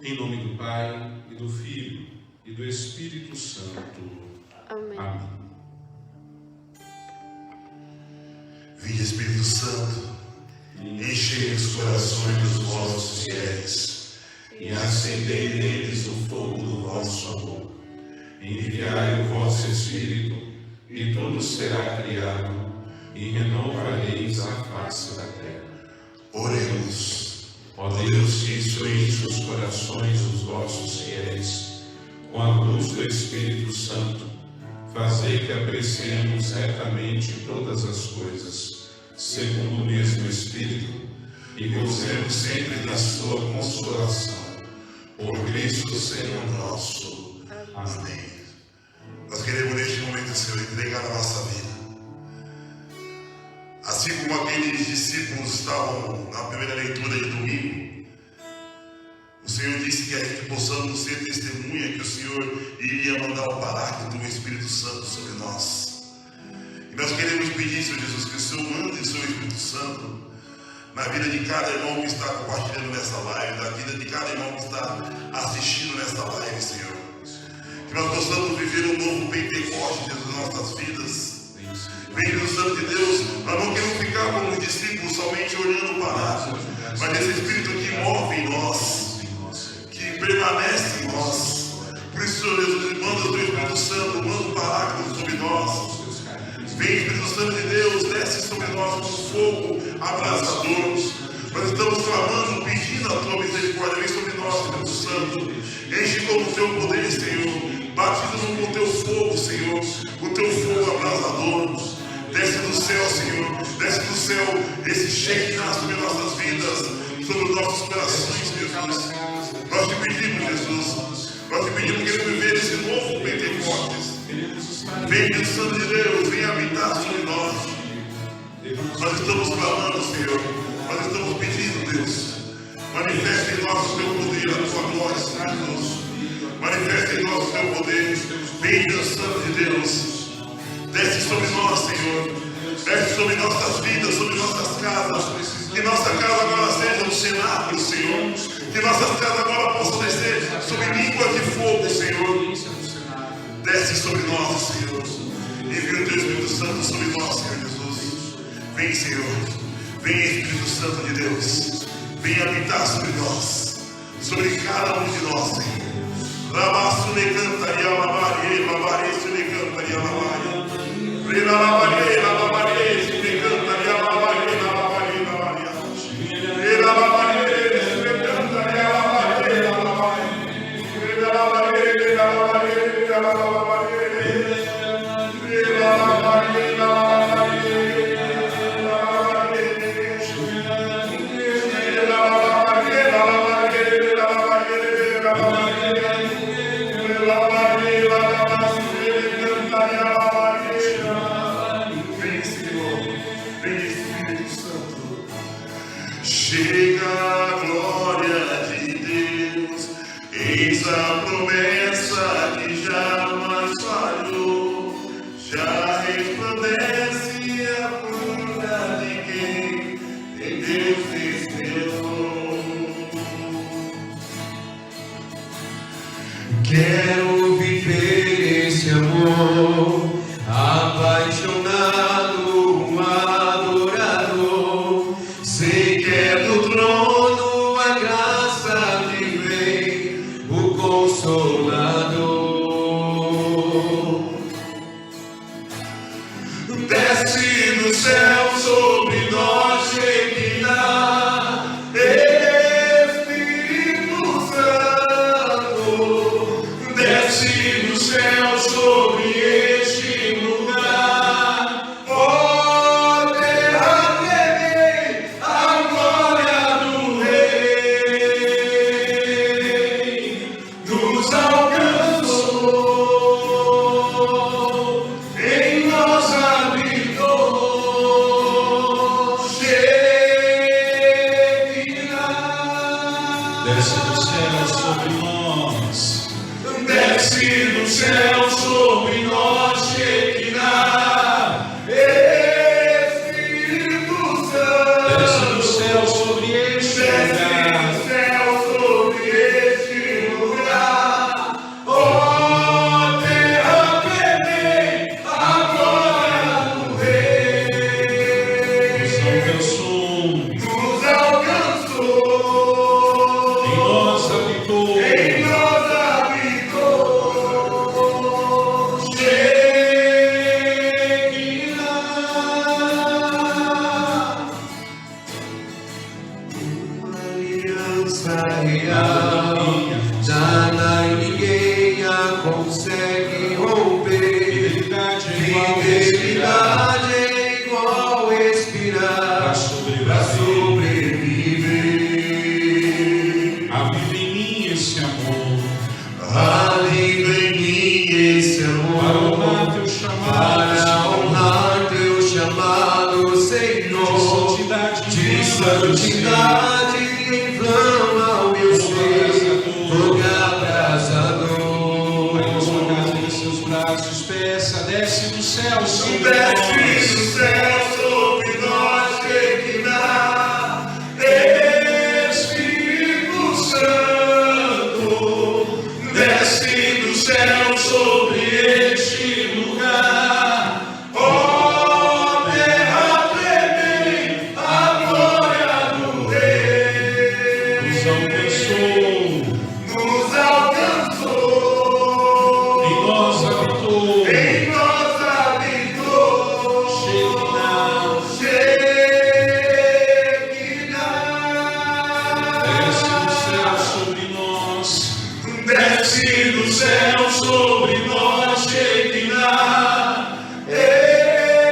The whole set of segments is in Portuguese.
Em nome do Pai, e do Filho, e do Espírito Santo. Amém. Amém. Vinde, Espírito Santo, enchei os corações dos vossos fiéis e acendei neles o fogo do vosso amor. Enviai o vosso Espírito, e tudo será criado, e renovareis a face da terra. Oremos. Ó Deus, que instruíste os corações dos vossos fiéis, com a luz do Espírito Santo, fazei que apreciemos retamente todas as coisas, segundo o mesmo Espírito, e gozemos sempre da sua consolação. Por Cristo Senhor nosso. Amém. Nós queremos neste momento, Senhor, entregar a nossa vida. Assim como aqueles discípulos estavam na primeira leitura de domingo, o Senhor disse que a gente possamos ser testemunha que o Senhor iria mandar o Paráclito do Espírito Santo sobre nós. E nós queremos pedir, Senhor Jesus, que o Senhor mande o seu Espírito Santo na vida de cada irmão que está compartilhando nessa live, na vida de cada irmão que está assistindo nessa live, Senhor. Que nós possamos viver um novo Pentecostes nas nossas vidas. Espírito Santo de Deus, nós não queremos ficar como os discípulos somente olhando para nós, mas esse Espírito que move em nós, que permanece em nós. Por isso, Senhor Jesus, manda o teu Espírito Santo, manda o Paráclito sobre nós. Vem, Espírito Santo de Deus, desce sobre nós com fogo abrasador. Nós estamos clamando, pedindo a tua misericórdia. Vem sobre nós, Espírito Santo. Enche com o teu poder, Senhor. Batiza-nos com o teu fogo, Senhor. Com o teu fogo abrasador. Desce do céu, Senhor. Desce do céu esse Shekinah sobre nossas vidas, sobre os nossos corações, Jesus. Nós te pedimos, Jesus. Nós te pedimos que ele viver esse novo Pentecostes. Vem, Espírito Santo de Deus, vem habitar sobre nós. Nós estamos clamando, Senhor. Nós estamos pedindo, Deus. Manifeste em nós o teu poder, a tua glória, Jesus. Manifeste em nós o teu poder. Vem, Deus Santo de Deus. Desce sobre nós, Senhor. Desce sobre nossas vidas, sobre nossas casas. Que nossa casa agora seja um cenáculo, Senhor. Que nossas casas agora possam descer sobre línguas de fogo, Senhor. Desce sobre nós, Senhor. Envia o teu Espírito Santo sobre nós, Senhor Jesus. Vem, Senhor. Vem, Espírito Santo de Deus. Vem habitar sobre nós. Sobre cada um de nós, Senhor. Labaço le canta e alabarei, labareço le canta e alabarei. Relabarei, labarei, se le canta e alabarei, labarei, labarei. Relabarei, se le canta e alabarei, labarei. Relabarei, labarei, labarei. Relabarei, labarei. Chega a glória de Deus, eis a promessa que jamais falhou, já resplandece a cura de quem em Deus esperou. Quero viver esse amor, apaixonado, adorador. Sei que é do trono a graça que vem, o Consolador. Desce do céu sobre nós, Shekinah, Espírito Santo. Desce do céu sobre este lugar, ó terra treme, a glória do Rei nos alcançou, em nós habitou, Shekinah. Desce do céu sobre nós. Desce do céu sobre nós, Shekinah, Espírito Santo. Desce do céu sobre este lugar. Desce do céu sobre este esse amor, aviva em mim esse para amor, honrar teu chamado, para Senhor, honrar teu chamado, de Senhor, santidade, de santidade, inflama o meu ser, fogo abrasador. Aí na sua casa, em seus braços, peça, desce do céu sobre Desce do nós. céu sobre nós, Shekinah, Espírito Santo, desce do céu sobre este lugar. Ó terra treme, a glória do Rei Nos alcançou, nos alcançou, em nós habitou, em nós habitou. Shekinah. Desce do céu sobre nós, Shekinah,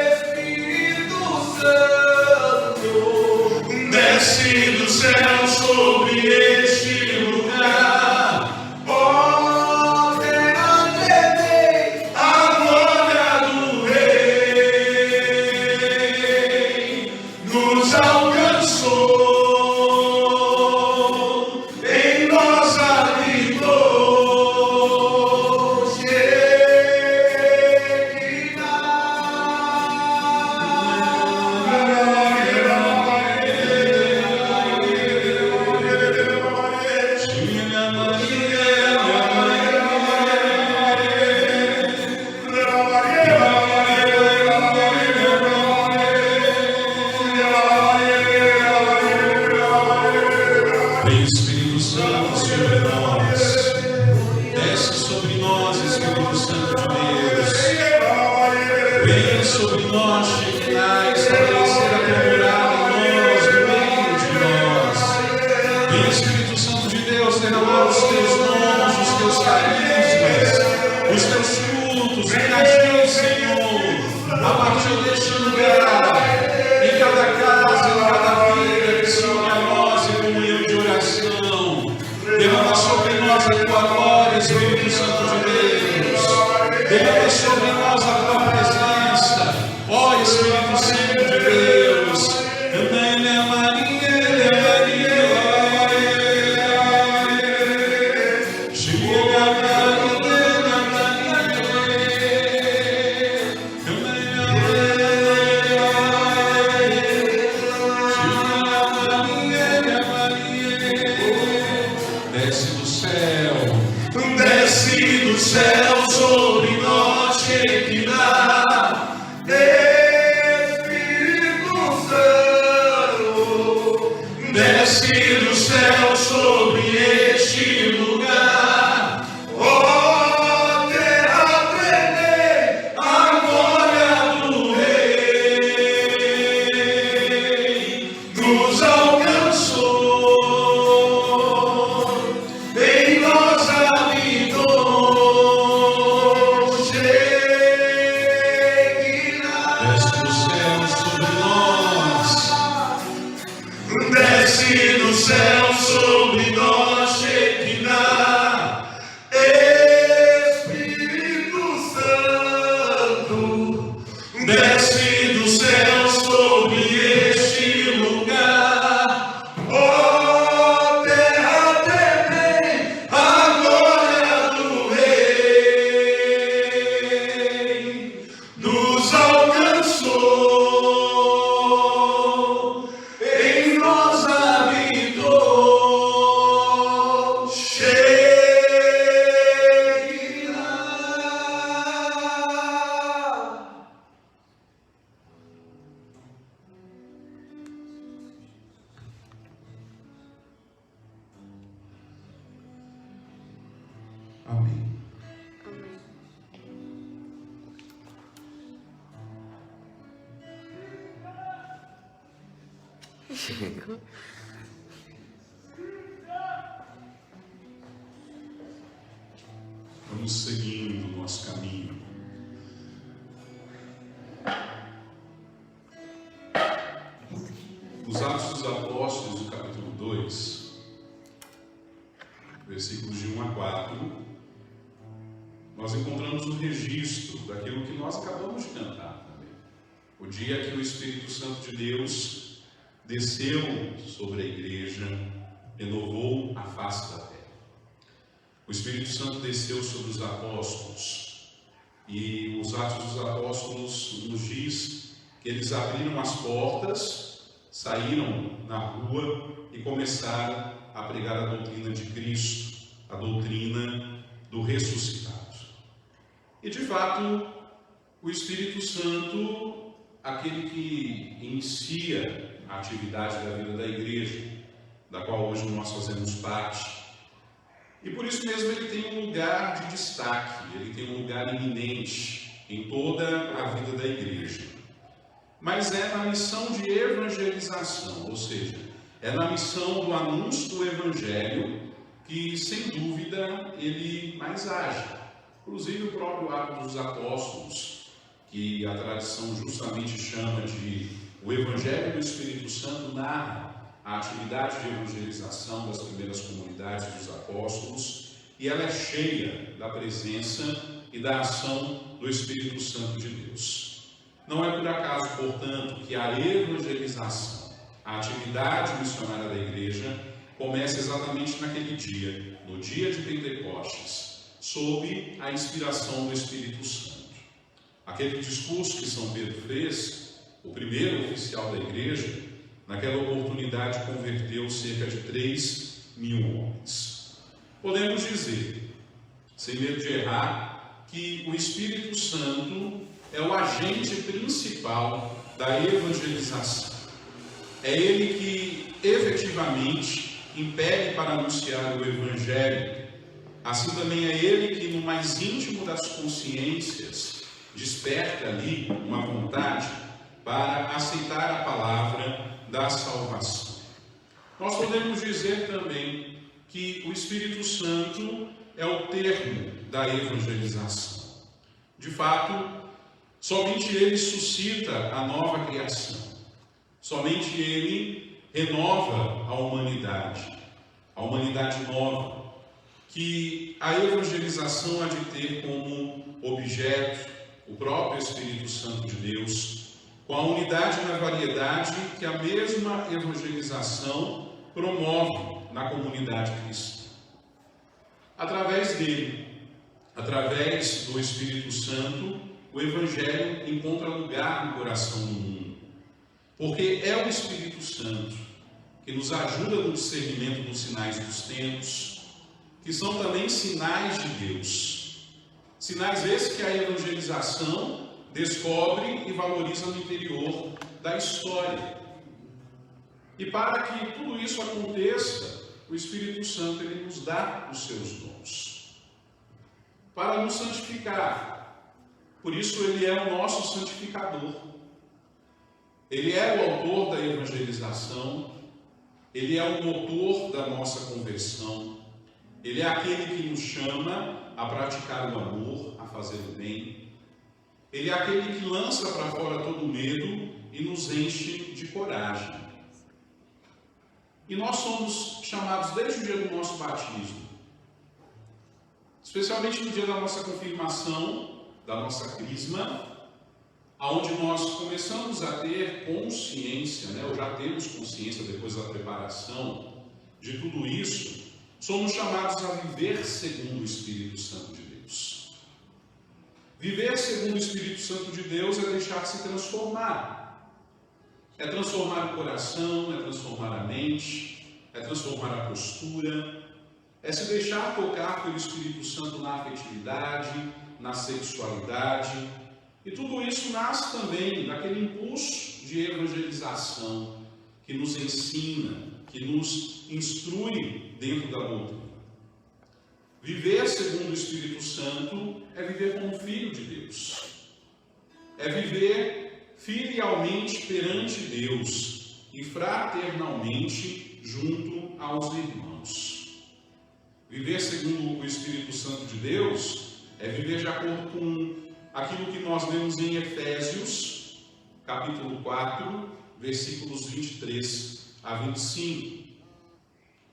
Espírito Santo, desce do céu sobre este lugar. ó terra treme, A glória do Rei nos alcançou, em nós habitou, Vem Espírito Santo sobre nós, desce sobre nós, Espírito Santo de Deus. Venha sobre nós, Shekinah, estabelecer a tua morada em nós, no meio de nós. Vem Espírito Santo de Deus, derramar os teus dons, os teus carismas, os teus frutos, vem agir, Senhor, a partir deste lugar, em cada casa, em cada vida que se une a nós em comunhão de oração. Derrama sobre nós a tua glória, Espírito Santo de Deus. Derrama sobre nós a tua presença, ó Espírito Santo de Deus. Maria, Maria, chega desce do céu sobre nós, Shekinah, Espírito Santo, desce do céu sobre este lugar. ó terra treme, A glória do Rei nos alcançou, em nós habitou, Shekinah, desce do céu sobre nós, desce do céu sobre nós, Shekinah, Espírito Santo, desce do céu sobre este lugar. ó terra treme, A glória do Rei nos alcançou, em nós habitou, Shekinah. Amém. Vamos seguindo o nosso caminho. Os Atos dos Apóstolos, do capítulo 2, versículos de 1 a 4, nós encontramos o registro daquilo que nós acabamos de cantar também. O dia que o Espírito Santo de Deus desceu sobre a igreja, renovou a face da terra. O Espírito Santo desceu sobre os apóstolos, e os Atos dos Apóstolos nos diz que eles abriram as portas, saíram na rua e começaram a pregar a doutrina de Cristo, a doutrina do ressuscitado. E de fato, o Espírito Santo, aquele que inicia a atividade da vida da igreja, da qual hoje nós fazemos parte, e por isso mesmo ele tem um lugar de destaque, ele tem um lugar eminente em toda a vida da igreja. Mas é na missão de evangelização, ou seja, é na missão do anúncio do Evangelho que, sem dúvida, ele mais age. Inclusive o próprio Atos dos Apóstolos, que a tradição justamente chama de o Evangelho do Espírito Santo, narra a atividade de evangelização das primeiras comunidades dos apóstolos, e ela é cheia da presença e da ação do Espírito Santo de Deus. Não é por acaso, portanto, que a evangelização, a atividade missionária da igreja, começa exatamente naquele dia, no dia de Pentecostes, sob a inspiração do Espírito Santo. Aquele discurso que São Pedro fez, o primeiro oficial da igreja, naquela oportunidade converteu cerca de 3.000 homens. Podemos dizer, sem medo de errar, que o Espírito Santo é o agente principal da evangelização. É ele que efetivamente impele para anunciar o Evangelho. Assim também é ele que, no mais íntimo das consciências, desperta ali uma vontade para aceitar a palavra da salvação. Nós podemos dizer também que o Espírito Santo é o termo da evangelização. De fato, somente ele suscita a nova criação. Somente ele renova a humanidade nova, que a evangelização há de ter como objeto o próprio Espírito Santo de Deus, com a unidade na variedade que a mesma evangelização promove na comunidade cristã. Através dele, através do Espírito Santo, o Evangelho encontra lugar no coração do mundo, porque é o Espírito Santo que nos ajuda no discernimento dos sinais dos tempos, que são também sinais de Deus. Sinais esses que a evangelização descobre e valoriza no interior da história. E para que tudo isso aconteça, o Espírito Santo ele nos dá os seus dons para nos santificar. Por isso ele é o nosso santificador. Ele é o autor da evangelização, ele é o motor da nossa conversão, ele é aquele que nos chama a praticar o amor, a fazer o bem. Ele é aquele que lança para fora todo o medo e nos enche de coragem. E nós somos chamados desde o dia do nosso batismo, especialmente no dia da nossa confirmação, da nossa crisma, onde nós começamos a ter consciência, ou já temos consciência depois da preparação de tudo isso, somos chamados a viver segundo o Espírito Santo de Deus. Viver segundo o Espírito Santo de Deus é deixar-se transformar. É transformar o coração, é transformar a mente, é transformar a postura, é se deixar tocar pelo Espírito Santo na afetividade, na sexualidade. E tudo isso nasce também daquele impulso de evangelização que nos ensina, que nos instrui dentro da doutrina. Viver segundo o Espírito Santo é viver como filho de Deus. É viver filialmente perante Deus e fraternalmente junto aos irmãos. Viver segundo o Espírito Santo de Deus é viver de acordo com aquilo que nós lemos em Efésios, capítulo 4, versículos 23 a 25.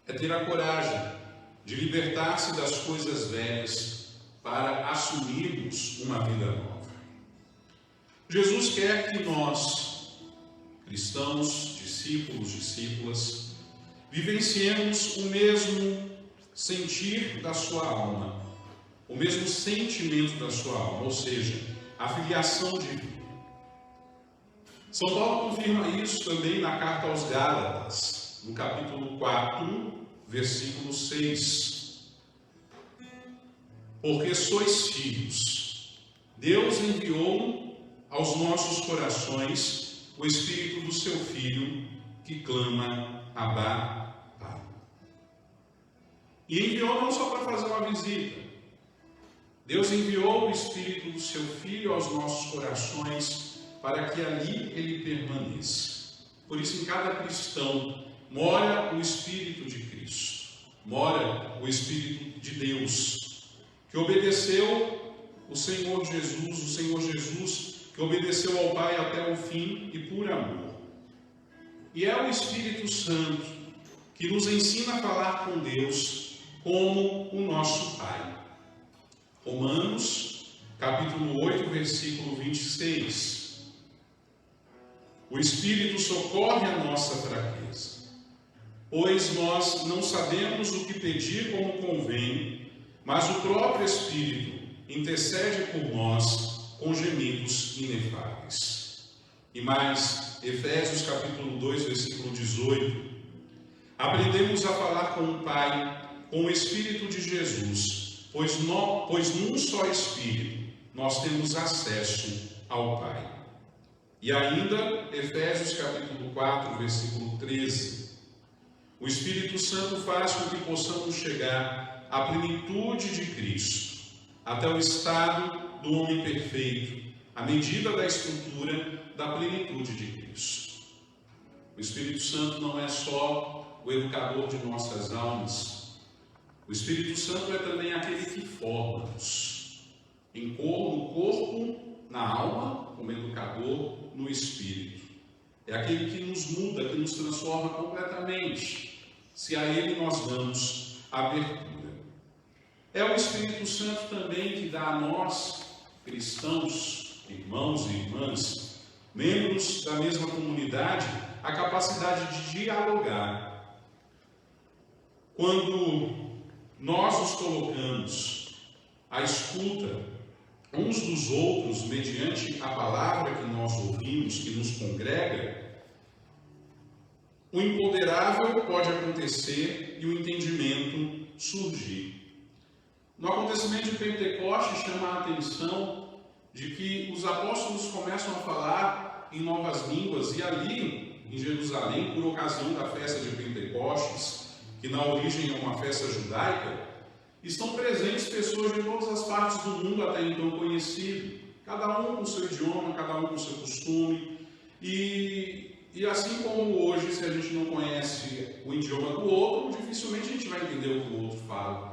É ter a coragem de libertar-se das coisas velhas para assumirmos uma vida nova. Jesus quer que nós, cristãos, discípulos, discípulas, vivenciemos o mesmo sentir da sua alma, o mesmo sentimento da sua alma, ou seja, a filiação divina. São Paulo confirma isso também na carta aos Gálatas, no capítulo 4, versículo 6. Porque sois filhos, Deus enviou aos nossos corações o Espírito do seu Filho, que clama, Abá, Pai. E enviou não só para fazer uma visita. Deus enviou o Espírito do seu Filho aos nossos corações para que ali ele permaneça. Por isso, em cada cristão mora o Espírito de Cristo, mora o Espírito de Deus, que obedeceu o Senhor Jesus, que obedeceu ao Pai até o fim e por amor. E é o Espírito Santo que nos ensina a falar com Deus como o nosso Pai. Romanos, capítulo 8, versículo 26. O Espírito socorre a nossa fraqueza, pois nós não sabemos o que pedir como convém, mas o próprio Espírito intercede por nós com gemidos inefáveis. E mais, Efésios capítulo 2, versículo 18. Aprendemos a falar com o Pai, com o Espírito de Jesus, pois num só Espírito nós temos acesso ao Pai. E ainda, Efésios capítulo 4, versículo 13. O Espírito Santo faz com que possamos chegar à plenitude de Cristo, até o estado do homem perfeito, à medida da estrutura da plenitude de Cristo. O Espírito Santo não é só o educador de nossas almas. O Espírito Santo é também aquele que forma-nos no corpo, na alma, como educador, no Espírito. É aquele que nos muda, que nos transforma completamente, se a Ele nós damos abertura. É o Espírito Santo também que dá a nós, cristãos, irmãos e irmãs, membros da mesma comunidade, a capacidade de dialogar. Quando nós nos colocamos à escuta uns dos outros, mediante a palavra que nós ouvimos, que nos congrega, o imponderável pode acontecer e o entendimento surgir. No acontecimento de Pentecostes, chama a atenção de que os apóstolos começam a falar em novas línguas, e ali, em Jerusalém, por ocasião da festa de Pentecostes, que na origem é uma festa judaica, estão presentes pessoas de todas as partes do mundo até então conhecido, cada um com seu idioma, cada um com seu costume, e assim como hoje, se a gente não conhece o idioma do outro, dificilmente a gente vai entender o que o outro fala.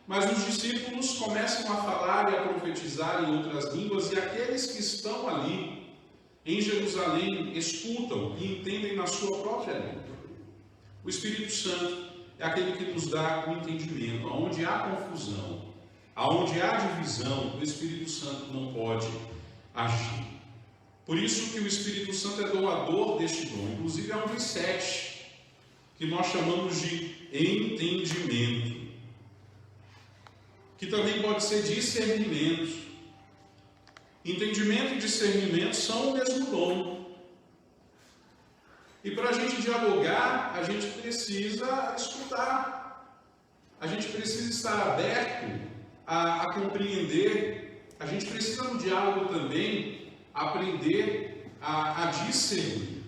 Mas os discípulos começam a falar e a profetizar em outras línguas, e aqueles que estão ali em Jerusalém escutam e entendem na sua própria língua. O Espírito Santo é aquele que nos dá o entendimento. Aonde há confusão, aonde há divisão, o Espírito Santo não pode agir. Por isso que o Espírito Santo é doador deste dom. Inclusive é um dos 7 que nós chamamos de entendimento, que também pode ser discernimento. Entendimento e discernimento são o mesmo dom. E para a gente dialogar, a gente precisa escutar, a gente precisa estar aberto a compreender, a gente precisa no diálogo também aprender a discernir.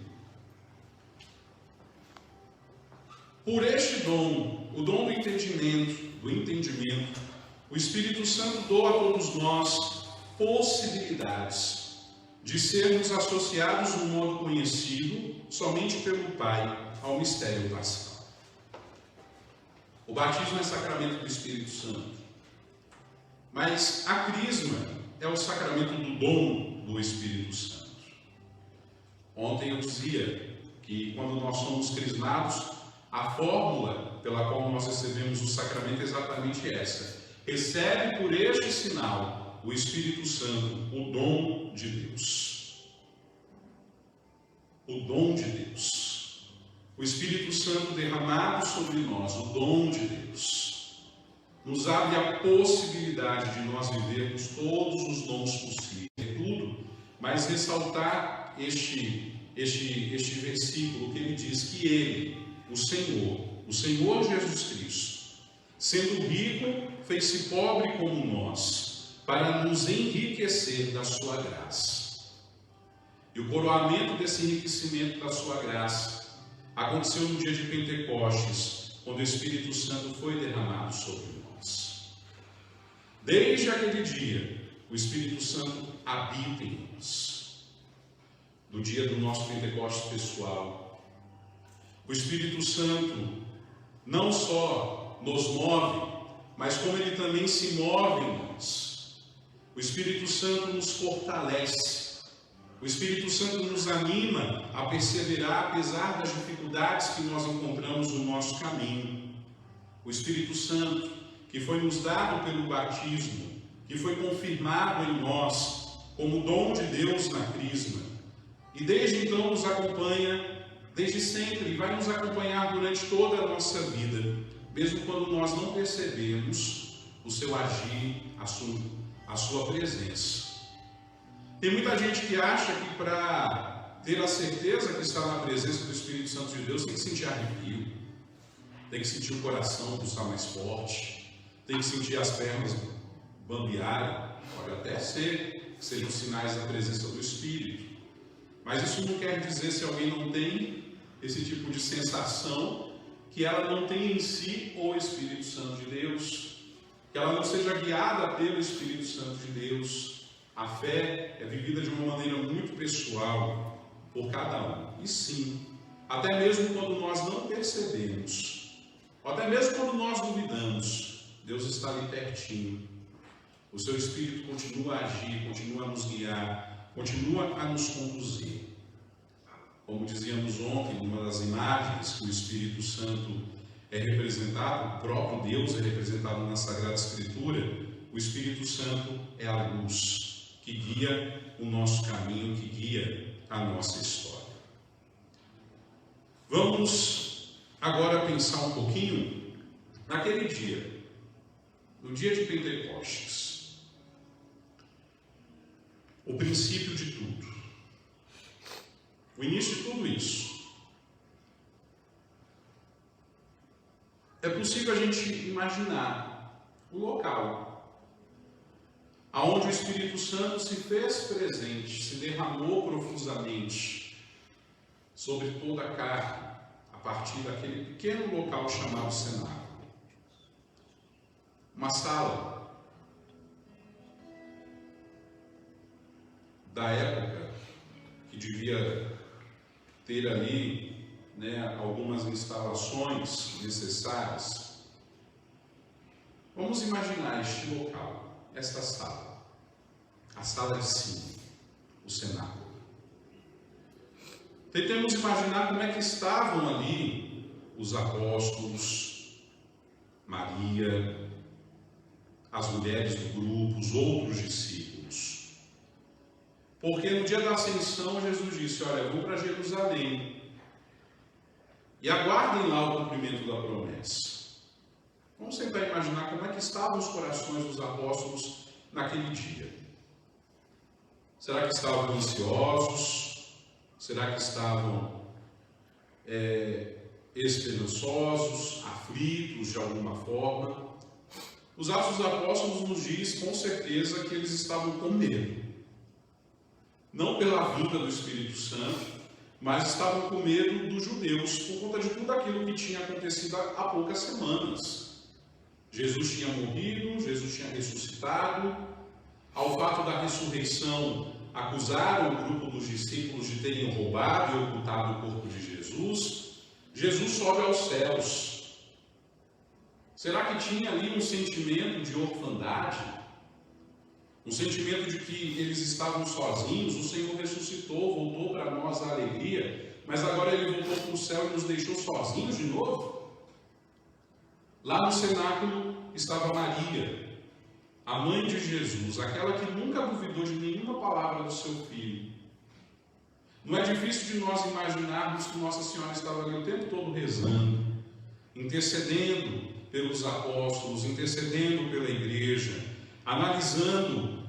Por este dom, o dom do entendimento, o Espírito Santo doa a todos nós possibilidades de sermos associados no modo conhecido somente pelo Pai ao mistério pascal. O batismo é sacramento do Espírito Santo, mas a crisma é o sacramento do dom do Espírito Santo. Ontem eu dizia que quando nós somos crismados, a fórmula pela qual nós recebemos o sacramento é exatamente essa. Recebe por este sinal o Espírito Santo, o dom de Deus. O dom de Deus. O Espírito Santo derramado sobre nós, o dom de Deus, nos abre a possibilidade de nós vivermos todos os dons possíveis. Tudo, mas ressaltar este versículo que ele diz que ele, o Senhor Jesus Cristo, sendo rico, fez-se pobre como nós, para nos enriquecer da sua graça. E o coroamento desse enriquecimento da sua graça aconteceu no dia de Pentecostes, quando o Espírito Santo foi derramado sobre nós. Desde aquele dia, o Espírito Santo habita em nós. Do dia do nosso Pentecostes pessoal, o Espírito Santo não só nos move, mas como ele também se move em nós. O Espírito Santo nos fortalece. O Espírito Santo nos anima a perseverar apesar das dificuldades que nós encontramos no nosso caminho. O Espírito Santo, que foi nos dado pelo batismo, que foi confirmado em nós como dom de Deus na crisma, e desde então nos acompanha, desde sempre, e vai nos acompanhar durante toda a nossa vida, mesmo quando nós não percebemos o seu agir, a sua presença. Tem muita gente que acha que para ter a certeza que está na presença do Espírito Santo de Deus tem que sentir arrepio, tem que sentir o coração pulsar mais forte, tem que sentir as pernas bambearem. Pode até ser que sejam sinais da presença do Espírito, mas isso não quer dizer, se alguém não tem esse tipo de sensação, que ela não tem em si o Espírito Santo de Deus, que ela não seja guiada pelo Espírito Santo de Deus. A fé é vivida de uma maneira muito pessoal por cada um. E sim, até mesmo quando nós não percebemos, ou até mesmo quando nós duvidamos, Deus está ali pertinho. O seu Espírito continua a agir, continua a nos guiar, continua a nos conduzir. Como dizíamos ontem, numa das imagens que o Espírito Santo é representado, o próprio Deus é representado na Sagrada Escritura, o Espírito Santo é a luz que guia o nosso caminho, que guia a nossa história. Vamos agora pensar um pouquinho naquele dia, no dia de Pentecostes, o princípio de tudo, o início de tudo isso. É possível a gente imaginar o local aonde o Espírito Santo se fez presente, se derramou profusamente sobre toda a carne, a partir daquele pequeno local chamado cenáculo. Uma sala da época que devia ter ali, algumas instalações necessárias. Vamos imaginar este local, esta sala, a sala de cima, o cenáculo. Tentemos imaginar como é que estavam ali os apóstolos, Maria, as mulheres do grupo, os outros discípulos. Porque no dia da ascensão Jesus disse: olha, eu vou para Jerusalém e aguardem lá o cumprimento da promessa. Vamos tentar imaginar como é que estavam os corações dos apóstolos naquele dia. Será que estavam ansiosos? Será que estavam esperançosos, aflitos de alguma forma? Os Atos dos Apóstolos nos diz com certeza que eles estavam com medo. Não pela vinda do Espírito Santo, mas estavam com medo dos judeus, por conta de tudo aquilo que tinha acontecido há poucas semanas. Jesus tinha morrido, Jesus tinha ressuscitado. Ao fato da ressurreição, acusaram o grupo dos discípulos de terem roubado e ocultado o corpo de Jesus. Jesus sobe aos céus. Será que tinha ali um sentimento de orfandade? Um sentimento de que eles estavam sozinhos? O Senhor ressuscitou, voltou para nós a alegria, mas agora Ele voltou para o céu e nos deixou sozinhos de novo? Lá no cenáculo estava Maria, a mãe de Jesus, aquela que nunca duvidou de nenhuma palavra do seu filho. Não é difícil de nós imaginarmos que Nossa Senhora estava ali o tempo todo rezando, intercedendo pelos apóstolos, intercedendo pela igreja, analisando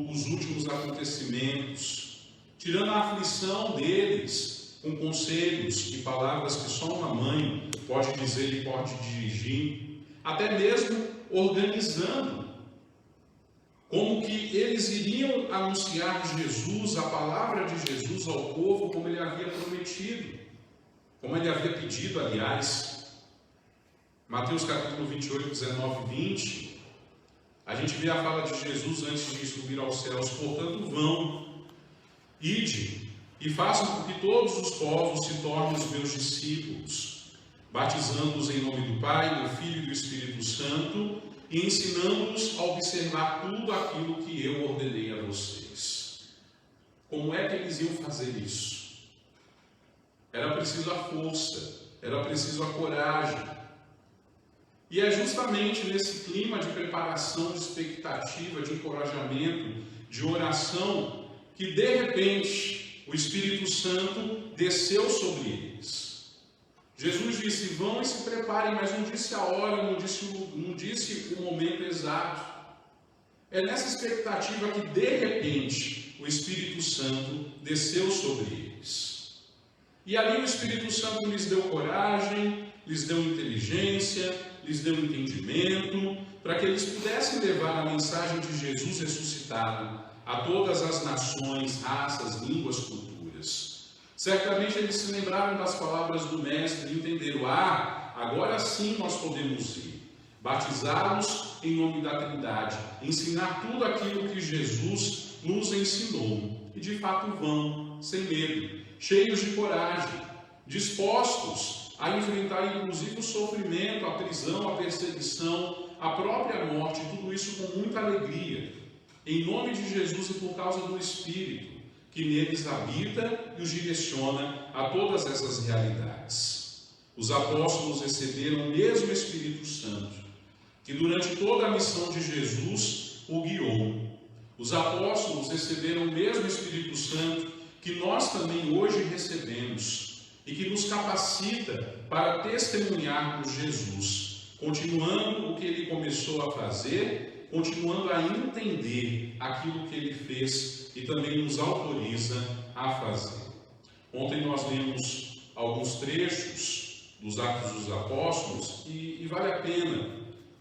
os últimos acontecimentos, tirando a aflição deles com conselhos e palavras que só uma mãe pode dizer e pode dirigir, até mesmo organizando como que eles iriam anunciar Jesus, a palavra de Jesus ao povo, como ele havia prometido, como ele havia pedido, aliás. Mateus capítulo 28, 19 e 20, a gente vê a fala de Jesus antes de subir aos céus: portanto vão, ide, e façam com que todos os povos se tornem os meus discípulos, batizando-os em nome do Pai, do Filho e do Espírito Santo, e ensinando-os a observar tudo aquilo que eu ordenei a vocês. Como é que eles iam fazer isso? Era preciso a força, era preciso a coragem. E é justamente nesse clima de preparação, de expectativa, de encorajamento, de oração, que de repente o Espírito Santo desceu sobre eles. Jesus disse: vão e se preparem, mas não disse a hora, não disse o momento exato. É nessa expectativa que de repente o Espírito Santo desceu sobre eles. E ali o Espírito Santo lhes deu coragem, lhes deu inteligência, lhes deu entendimento, para que eles pudessem levar a mensagem de Jesus ressuscitado a todas as nações, raças, línguas, culturas. Certamente eles se lembraram das palavras do Mestre e entenderam: agora sim nós podemos ir, batizá-los em nome da Trindade, ensinar tudo aquilo que Jesus nos ensinou. E de fato vão, sem medo, cheios de coragem, dispostos a enfrentar inclusive o sofrimento, a prisão, a perseguição, a própria morte, tudo isso com muita alegria, em nome de Jesus e por causa do Espírito que neles habita e os direciona a todas essas realidades. Os apóstolos receberam o mesmo Espírito Santo, que durante toda a missão de Jesus o guiou. Os apóstolos receberam o mesmo Espírito Santo que nós também hoje recebemos e que nos capacita para testemunharmos Jesus, continuando o que ele começou a fazer, continuando a entender aquilo que ele fez e também nos autoriza a fazer. Ontem nós lemos alguns trechos dos Atos dos Apóstolos e vale a pena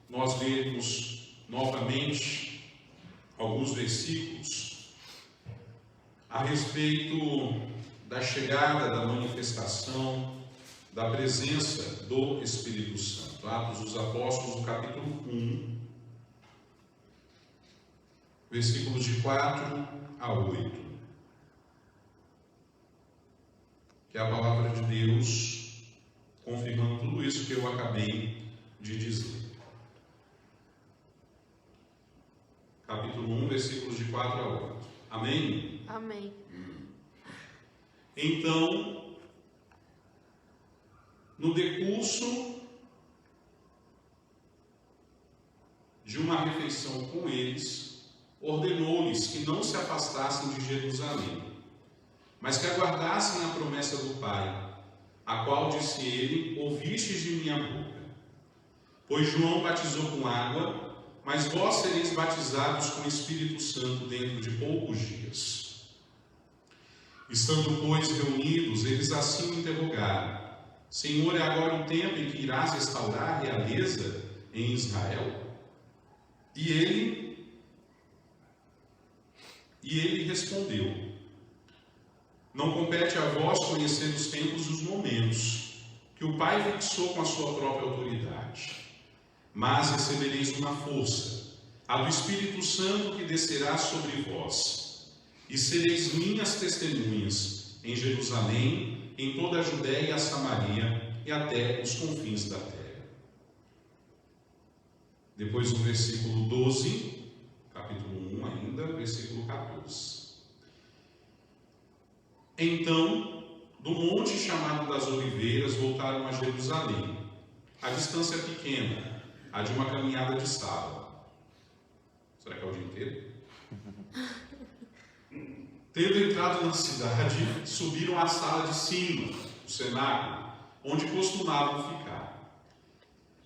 nós lermos novamente alguns versículos a respeito da chegada, da manifestação, da presença do Espírito Santo. Atos dos Apóstolos, no capítulo 1, versículos de 4 a 8, que é a palavra de Deus confirmando tudo isso que eu acabei de dizer. Capítulo 1, versículos de 4 a 8. Amém? Amém. Então, no decurso de uma refeição com eles, ordenou-lhes que não se afastassem de Jerusalém, mas que aguardassem a promessa do Pai, a qual disse ele: ouvistes de minha boca. Pois João batizou com água, mas vós sereis batizados com o Espírito Santo dentro de poucos dias. Estando, pois, reunidos, eles assim o interrogaram: Senhor, é agora o tempo em que irás restaurar a realeza em Israel? E ele respondeu: não compete a vós conhecer os tempos e os momentos que o Pai fixou com a sua própria autoridade, mas recebereis uma força, a do Espírito Santo, que descerá sobre vós, e sereis minhas testemunhas em Jerusalém, em toda a Judéia e a Samaria e até os confins da terra. Depois do versículo 12, capítulo 1 ainda, versículo 14. Então, do monte chamado das Oliveiras, voltaram a Jerusalém, a distância pequena, a de uma caminhada de sábado. Será que é o dia inteiro? Tendo entrado na cidade, subiram à sala de cima, o cenáculo, onde costumavam ficar.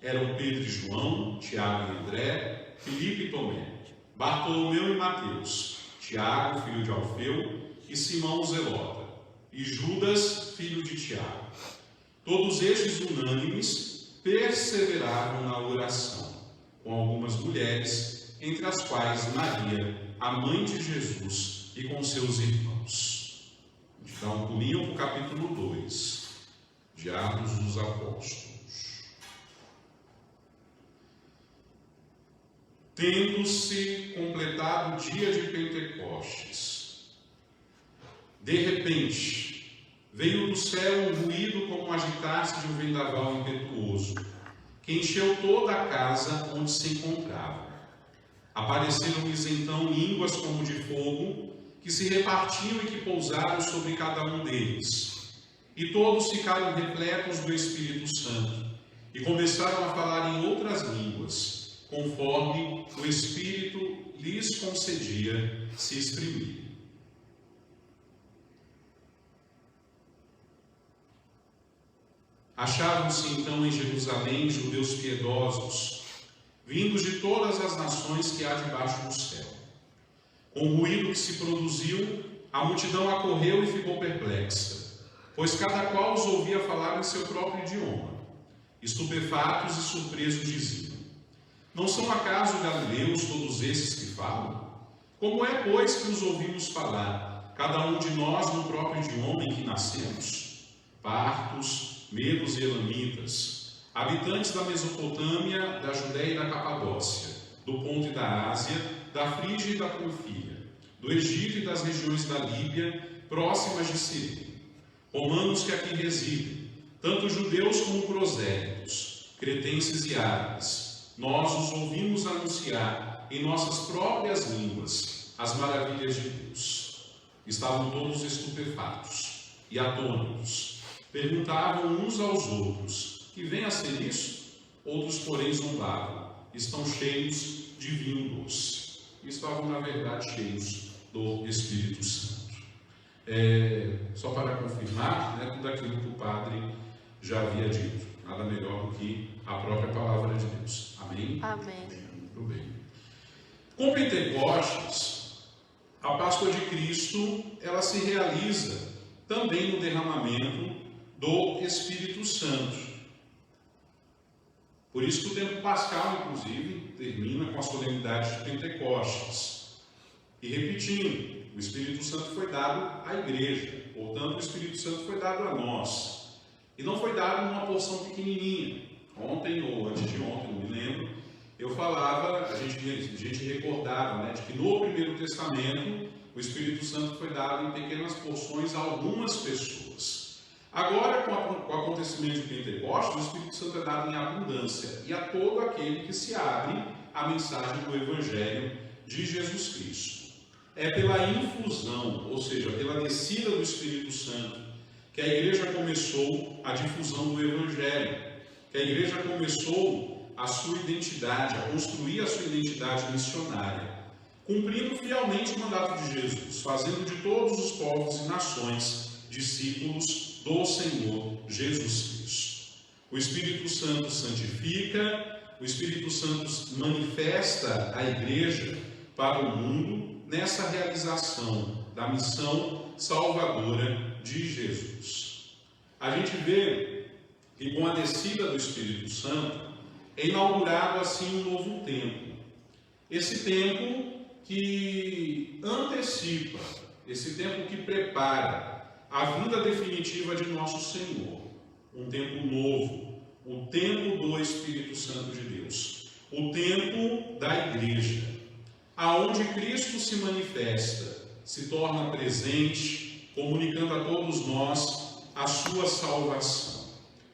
Eram Pedro e João, Tiago e André, Filipe e Tomé, Bartolomeu e Mateus, Tiago, filho de Alfeu, e Simão o Zelota, e Judas, filho de Tiago. Todos estes unânimes perseveravam na oração, com algumas mulheres, entre as quais Maria, a mãe de Jesus, e com seus irmãos. Então, pulinham para o capítulo 2, de Atos dos Apóstolos. Tendo-se completado o dia de Pentecostes, de repente, veio do céu um ruído como o agitar-se de um vendaval impetuoso, que encheu toda a casa onde se encontrava. Apareceram-lhes então línguas como de fogo, que se repartiam e que pousaram sobre cada um deles. E todos ficaram repletos do Espírito Santo, e começaram a falar em outras línguas, conforme o Espírito lhes concedia se exprimir. Achavam-se então em Jerusalém judeus piedosos, vindos de todas as nações que há debaixo do céu. Com o ruído que se produziu, a multidão acorreu e ficou perplexa, pois cada qual os ouvia falar em seu próprio idioma. Estupefatos e surpresos diziam: não são acaso galileus todos esses que falam? Como é, pois, que os ouvimos falar, cada um de nós no próprio idioma em que nascemos? Partos, medos e elamitas, habitantes da Mesopotâmia, da Judéia e da Capadócia, do Ponto e da Ásia, da Frígia e da Panfilha, do Egito e das regiões da Líbia, próximas de Cirene, romanos que aqui residem, tanto judeus como prosélitos, cretenses e árabes, nós os ouvimos anunciar em nossas próprias línguas as maravilhas de Deus. Estavam todos estupefatos e atônitos, perguntavam uns aos outros: que vem a ser isso? Outros, porém, zombavam: estão cheios de vinho doce. Estavam, na verdade, cheios do Espírito Santo. Só para confirmar, tudo aquilo que o padre já havia dito. Nada melhor do que a própria palavra de Deus. Amém? Amém. Muito bem. Com Pentecostes, a Páscoa de Cristo, ela se realiza também no derramamento do Espírito Santo. Por isso que o tempo pascal, inclusive, termina com a solenidade de Pentecostes. E repetindo, o Espírito Santo foi dado à igreja, portanto o Espírito Santo foi dado a nós. E não foi dado numa porção pequenininha. Ontem ou antes de ontem, não me lembro, eu falava, a gente recordava, de que no Primeiro Testamento o Espírito Santo foi dado em pequenas porções a algumas pessoas. Agora, com o acontecimento de Pentecostes, o Espírito Santo é dado em abundância e a todo aquele que se abre à mensagem do Evangelho de Jesus Cristo. É pela infusão, ou seja, pela descida do Espírito Santo, que a igreja começou a difusão do Evangelho, que a igreja começou a sua identidade, a construir a sua identidade missionária, cumprindo fielmente o mandato de Jesus, fazendo de todos os povos e nações discípulos do Senhor Jesus Cristo. O Espírito Santo santifica, o Espírito Santo manifesta a igreja para o mundo nessa realização da missão salvadora de Jesus. A gente vê que com a descida do Espírito Santo é inaugurado assim um novo tempo. Esse tempo que antecipa, esse tempo que prepara a vinda definitiva de nosso Senhor. Um tempo novo, o tempo do Espírito Santo de Deus, o tempo da igreja, aonde Cristo se manifesta, se torna presente, comunicando a todos nós a sua salvação.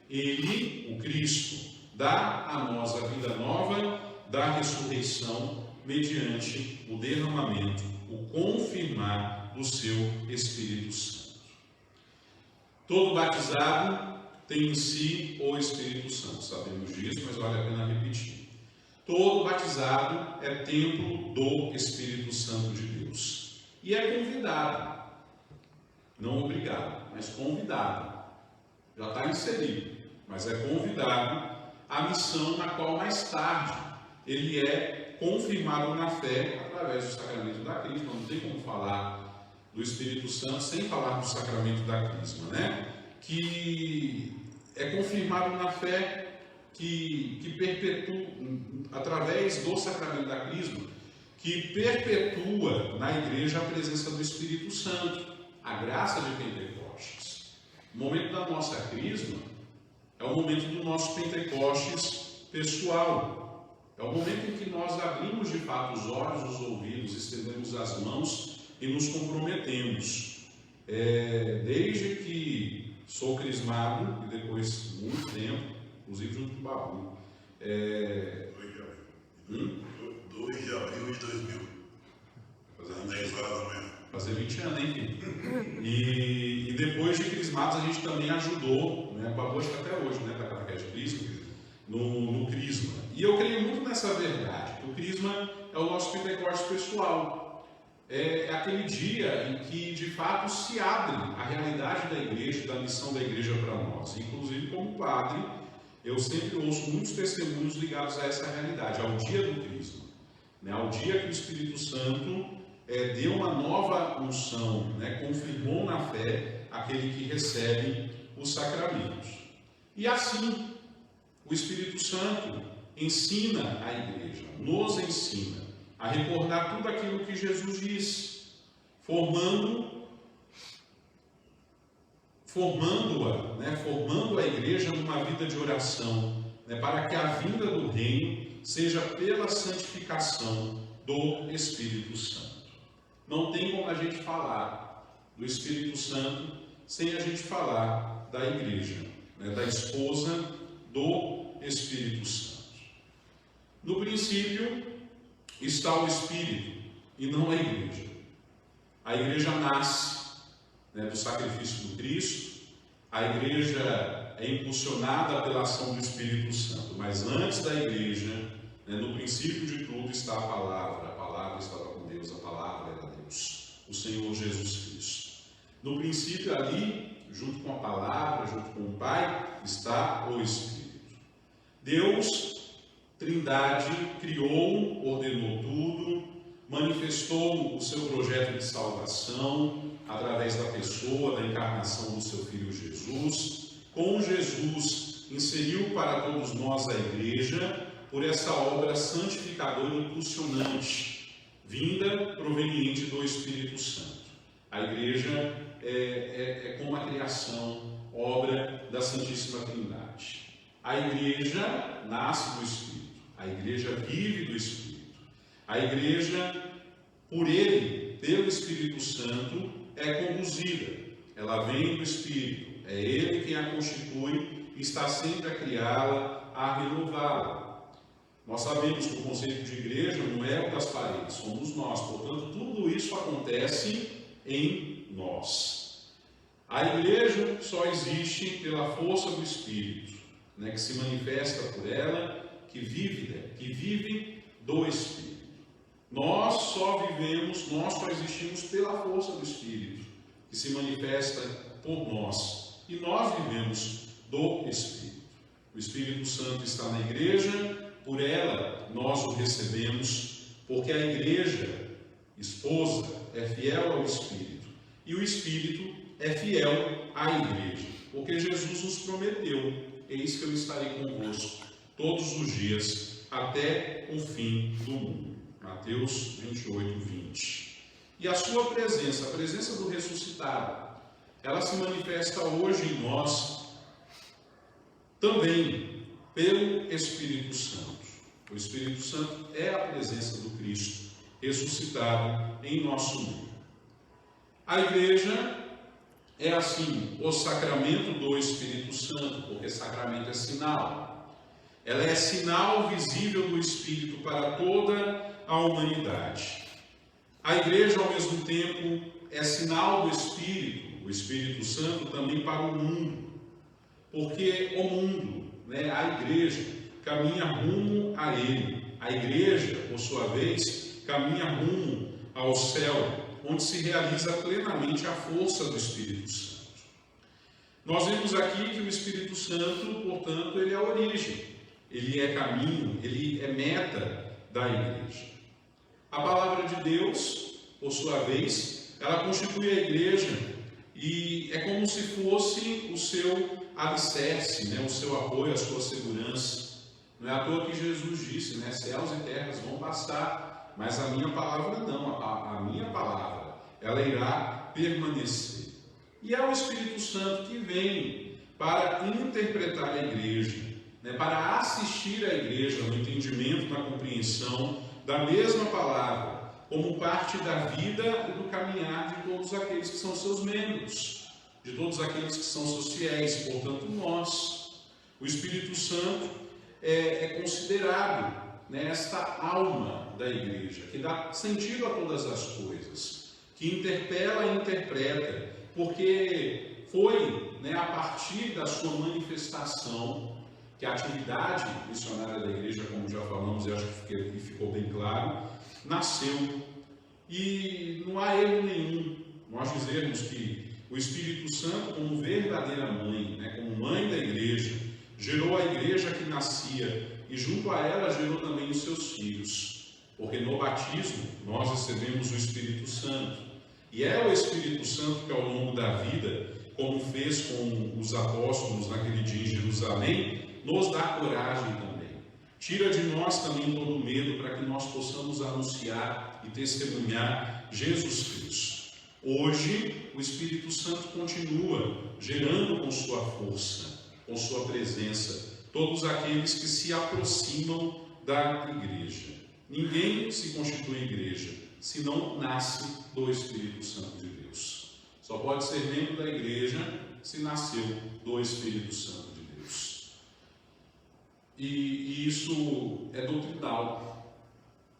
Ele, o Cristo, dá a nós a vida nova da ressurreição mediante o derramamento, o confirmar do seu Espírito Santo. Todo batizado tem em si o Espírito Santo, sabemos disso, mas vale a pena repetir. todo batizado é templo do Espírito Santo de Deus. E é convidado, não obrigado, mas convidado. Já está inserido, mas é convidado à missão na qual mais tarde ele é confirmado na fé através do sacramento da crisma. Não tem como falar do Espírito Santo sem falar do sacramento da crisma, né? Que é confirmado na fé, que perpetua, através do sacramento da crisma, que perpetua na igreja a presença do Espírito Santo, a graça de Pentecostes. O momento da nossa crisma é o momento do nosso Pentecostes pessoal. É o momento em que nós abrimos de fato os olhos, os ouvidos, estendemos as mãos e nos comprometemos. Desde que sou crismado, e depois de muito tempo, inclusive junto com o Babu. 2 de abril de 2000. Fazendo 10 horas da manhã. Fazer 20 anos, hein, filho? E depois de crismados, a gente também ajudou, né, o Babu acho que até hoje, né, da Catequese de Cristo, no crisma. E eu creio muito nessa verdade, que o crisma é o nosso Pentecostes pessoal. É aquele dia em que, de fato, se abre a realidade da igreja, da missão da igreja para nós. Inclusive, como padre, eu sempre ouço muitos testemunhos ligados a essa realidade, ao dia do crisma, né, ao dia que o Espírito Santo deu uma nova unção, né, confirmou na fé aquele que recebe os sacramentos. E assim, o Espírito Santo ensina a igreja, nos ensina a recordar tudo aquilo que Jesus disse, formando-a, né, formando a igreja numa vida de oração, né, para que a vinda do reino seja pela santificação do Espírito Santo. Não tem como a gente falar do Espírito Santo sem a gente falar da igreja, né, da esposa do Espírito Santo. No princípio está o Espírito e não a igreja. A igreja nasce, né, do sacrifício do Cristo, a igreja é impulsionada pela ação do Espírito Santo, mas antes da igreja, né, no princípio de tudo está a palavra estava com Deus, a palavra era Deus, o Senhor Jesus Cristo. No princípio ali, junto com a palavra, junto com o Pai, está o Espírito. Deus, Trindade, criou, ordenou tudo, manifestou o seu projeto de salvação através da pessoa, da encarnação do seu Filho Jesus. Com Jesus, inseriu para todos nós a igreja por essa obra santificadora e impulsionante, vinda proveniente do Espírito Santo. A igreja é como a criação, obra da Santíssima Trindade. A igreja nasce do Espírito, a igreja vive do Espírito. A igreja, por ele, pelo Espírito Santo, é conduzida. Ela vem do Espírito, é ele quem a constitui e está sempre a criá-la, a renová-la. Nós sabemos que o conceito de igreja não é o das paredes, somos nós. Portanto, tudo isso acontece em nós. A igreja só existe pela força do Espírito, né, que se manifesta por ela, que vive do Espírito. Nós só existimos pela força do Espírito, que se manifesta por nós. E nós vivemos do Espírito. O Espírito Santo está na igreja, por ela nós o recebemos, porque a igreja, esposa, é fiel ao Espírito, e o Espírito é fiel à igreja, porque Jesus nos prometeu: eis que eu estarei convosco todos os dias, até o fim do mundo. Mateus 28, 20. E a sua presença, a presença do ressuscitado, ela se manifesta hoje em nós também pelo Espírito Santo. O Espírito Santo é a presença do Cristo ressuscitado em nosso meio. A igreja é assim o sacramento do Espírito Santo, porque sacramento é sinal. Ela é sinal visível do Espírito para toda a humanidade. A igreja, ao mesmo tempo, é sinal do Espírito, o Espírito Santo, também para o mundo, porque o mundo, né, a igreja, caminha rumo a ele. A igreja, por sua vez, caminha rumo ao céu, onde se realiza plenamente a força do Espírito Santo. Nós vemos aqui que o Espírito Santo, portanto, ele é a origem, ele é caminho, ele é meta da igreja. A palavra de Deus, por sua vez, ela constitui a igreja e é como se fosse o seu alicerce, né? O seu apoio, a sua segurança. Não é à toa que Jesus disse, né? Céus e terras vão passar, mas a minha palavra não, a minha palavra, ela irá permanecer. E é o Espírito Santo que vem para interpretar a igreja, né? Para assistir a igreja no entendimento, na compreensão da mesma palavra, como parte da vida e do caminhar de todos aqueles que são seus membros, de todos aqueles que são seus fiéis, portanto nós. O Espírito Santo é considerado, né, esta alma da igreja, que dá sentido a todas as coisas, que interpela e interpreta, porque foi, né, a partir da sua manifestação que a atividade missionária da igreja, como já falamos e acho que ficou bem claro, nasceu. E não há erro nenhum nós dizermos que o Espírito Santo, como verdadeira mãe, né, como mãe da igreja, gerou a igreja que nascia e junto a ela gerou também os seus filhos, porque no batismo nós recebemos o Espírito Santo, e é o Espírito Santo que ao longo da vida, como fez com os apóstolos naquele dia em Jerusalém, nos dá coragem também, tira de nós também todo o medo para que nós possamos anunciar e testemunhar Jesus Cristo. Hoje o Espírito Santo continua gerando com sua força, com sua presença, todos aqueles que se aproximam da igreja. Ninguém se constitui igreja se não nasce do Espírito Santo de Deus. Só pode ser membro da igreja se nasceu do Espírito Santo de Deus. E isso é doutrinal.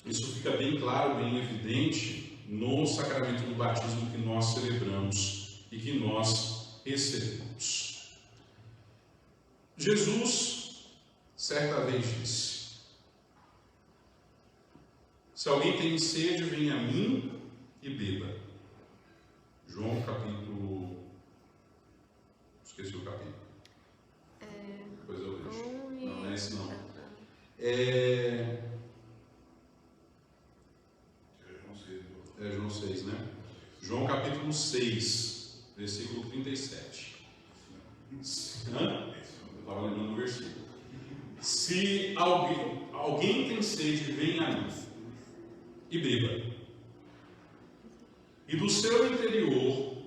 Isso fica bem claro, bem evidente no sacramento do batismo que nós celebramos e que nós recebemos. Jesus, certa vez disse: se alguém tem sede, venha a mim e beba. João capítulo... esqueci o capítulo. Depois eu vejo. Não é esse não. João 6, né? João capítulo 6, versículo 37. Eu estava lembrando o versículo. Se alguém tem sede, venha a mim e beba. E do seu interior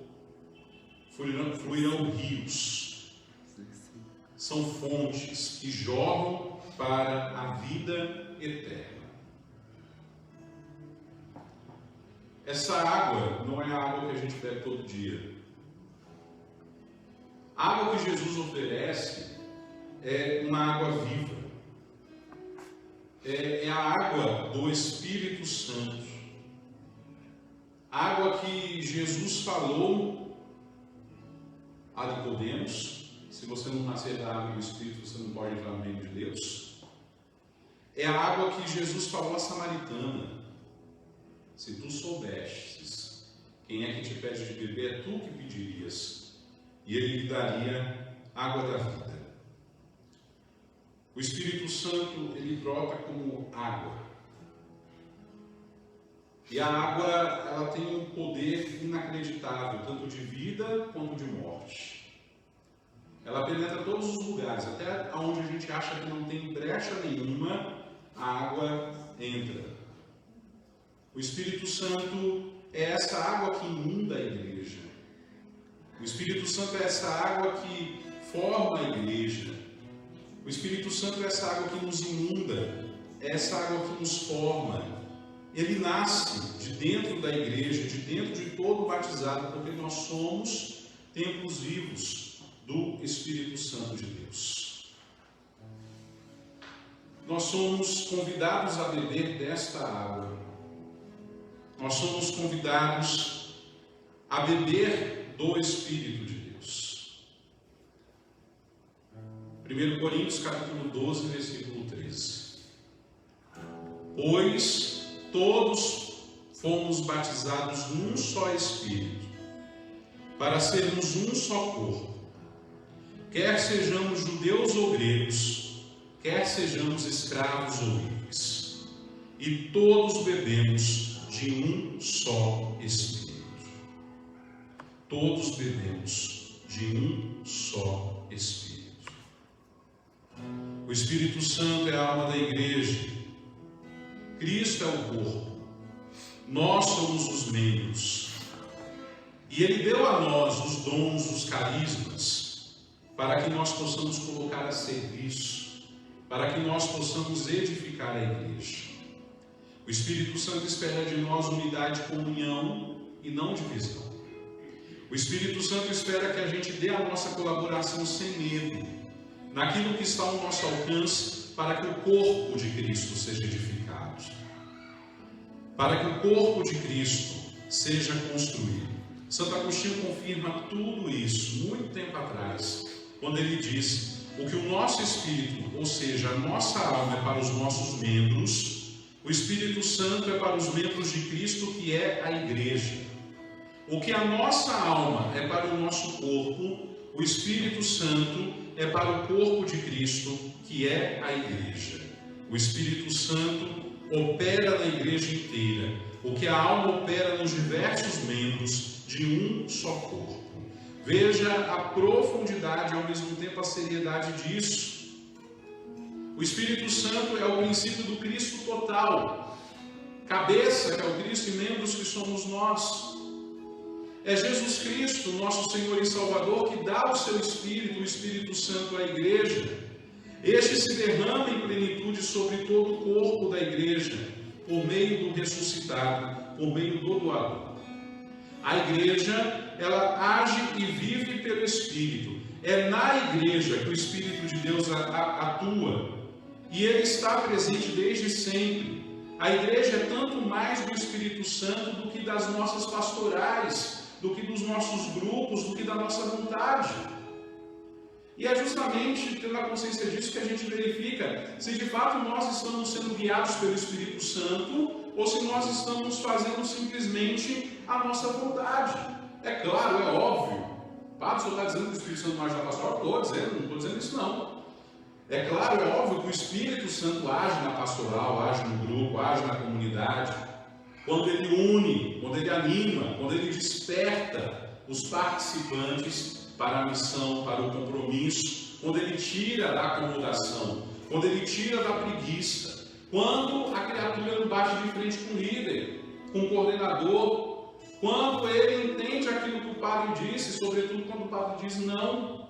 fluirão rios. São fontes que jorram para a vida eterna. Essa água não é a água que a gente bebe todo dia. A água que Jesus oferece é uma água viva. É a água do Espírito Santo. A água que Jesus falou a Nicodemos: se você não nascer da água e do Espírito, você não pode entrar no reino de Deus. É a água que Jesus falou à samaritana: se tu soubestes quem é que te pede de beber, é tu que pedirias, e ele lhe daria água da vida. O Espírito Santo, ele brota como água. E a água, ela tem um poder inacreditável, tanto de vida quanto de morte. Ela penetra todos os lugares, até onde a gente acha que não tem brecha nenhuma, a água entra. O Espírito Santo é essa água que inunda a igreja. O Espírito Santo é essa água que forma a igreja. O Espírito Santo é essa água que nos inunda, é essa água que nos forma. Ele nasce de dentro da igreja, de dentro de todo batizado, porque nós somos templos vivos do Espírito Santo de Deus. Nós somos convidados a beber desta água. Nós somos convidados a beber do Espírito de Deus. 1 Coríntios capítulo 12, versículo 13. Pois todos fomos batizados num só Espírito, para sermos um só corpo, quer sejamos judeus ou gregos, quer sejamos escravos ou livres, e todos bebemos de um só Espírito. Todos bebemos de um só Espírito. O Espírito Santo é a alma da igreja. Cristo é o corpo. Nós somos os membros. E Ele deu a nós os dons, os carismas, para que nós possamos colocar a serviço, para que nós possamos edificar a igreja. O Espírito Santo espera de nós unidade, comunhão e não divisão. O Espírito Santo espera que a gente dê a nossa colaboração sem medo, naquilo que está ao nosso alcance, para que o corpo de Cristo seja edificado, para que o corpo de Cristo seja construído. Santo Agostinho confirma tudo isso muito tempo atrás, quando ele diz: o que o nosso espírito, ou seja, a nossa alma, é para os nossos membros, o Espírito Santo é para os membros de Cristo, que é a igreja. O que a nossa alma é para o nosso corpo, o Espírito Santo é para o corpo de Cristo, que é a igreja. O Espírito Santo opera na igreja inteira, o que a alma opera nos diversos membros de um só corpo. Veja a profundidade e ao mesmo tempo a seriedade disso. O Espírito Santo é o princípio do Cristo total, cabeça que é o Cristo e membros que somos nós. É Jesus Cristo, nosso Senhor e Salvador, que dá o seu Espírito, o Espírito Santo, à igreja. Este se derrama em plenitude sobre todo o corpo da igreja, por meio do ressuscitado, por meio do doador. A igreja, ela age e vive pelo Espírito. É na igreja que o Espírito de Deus atua, e ele está presente desde sempre. A igreja é tanto mais do Espírito Santo do que das nossas pastorais, do que dos nossos grupos, do que da nossa vontade. E é justamente tendo a consciência disso que a gente verifica se de fato nós estamos sendo guiados pelo Espírito Santo ou se nós estamos fazendo simplesmente a nossa vontade. É claro, é óbvio. Padre, o senhor está dizendo que o Espírito Santo não age na pastoral? Não estou dizendo isso não. É claro, é óbvio que o Espírito Santo age na pastoral, age no grupo, age na comunidade. Quando ele une, quando ele anima, quando ele desperta os participantes para a missão, para o compromisso, quando ele tira da acomodação, quando ele tira da preguiça, quando a criatura não bate de frente com o líder, com o coordenador, quando ele entende aquilo que o padre disse, sobretudo quando o padre diz não.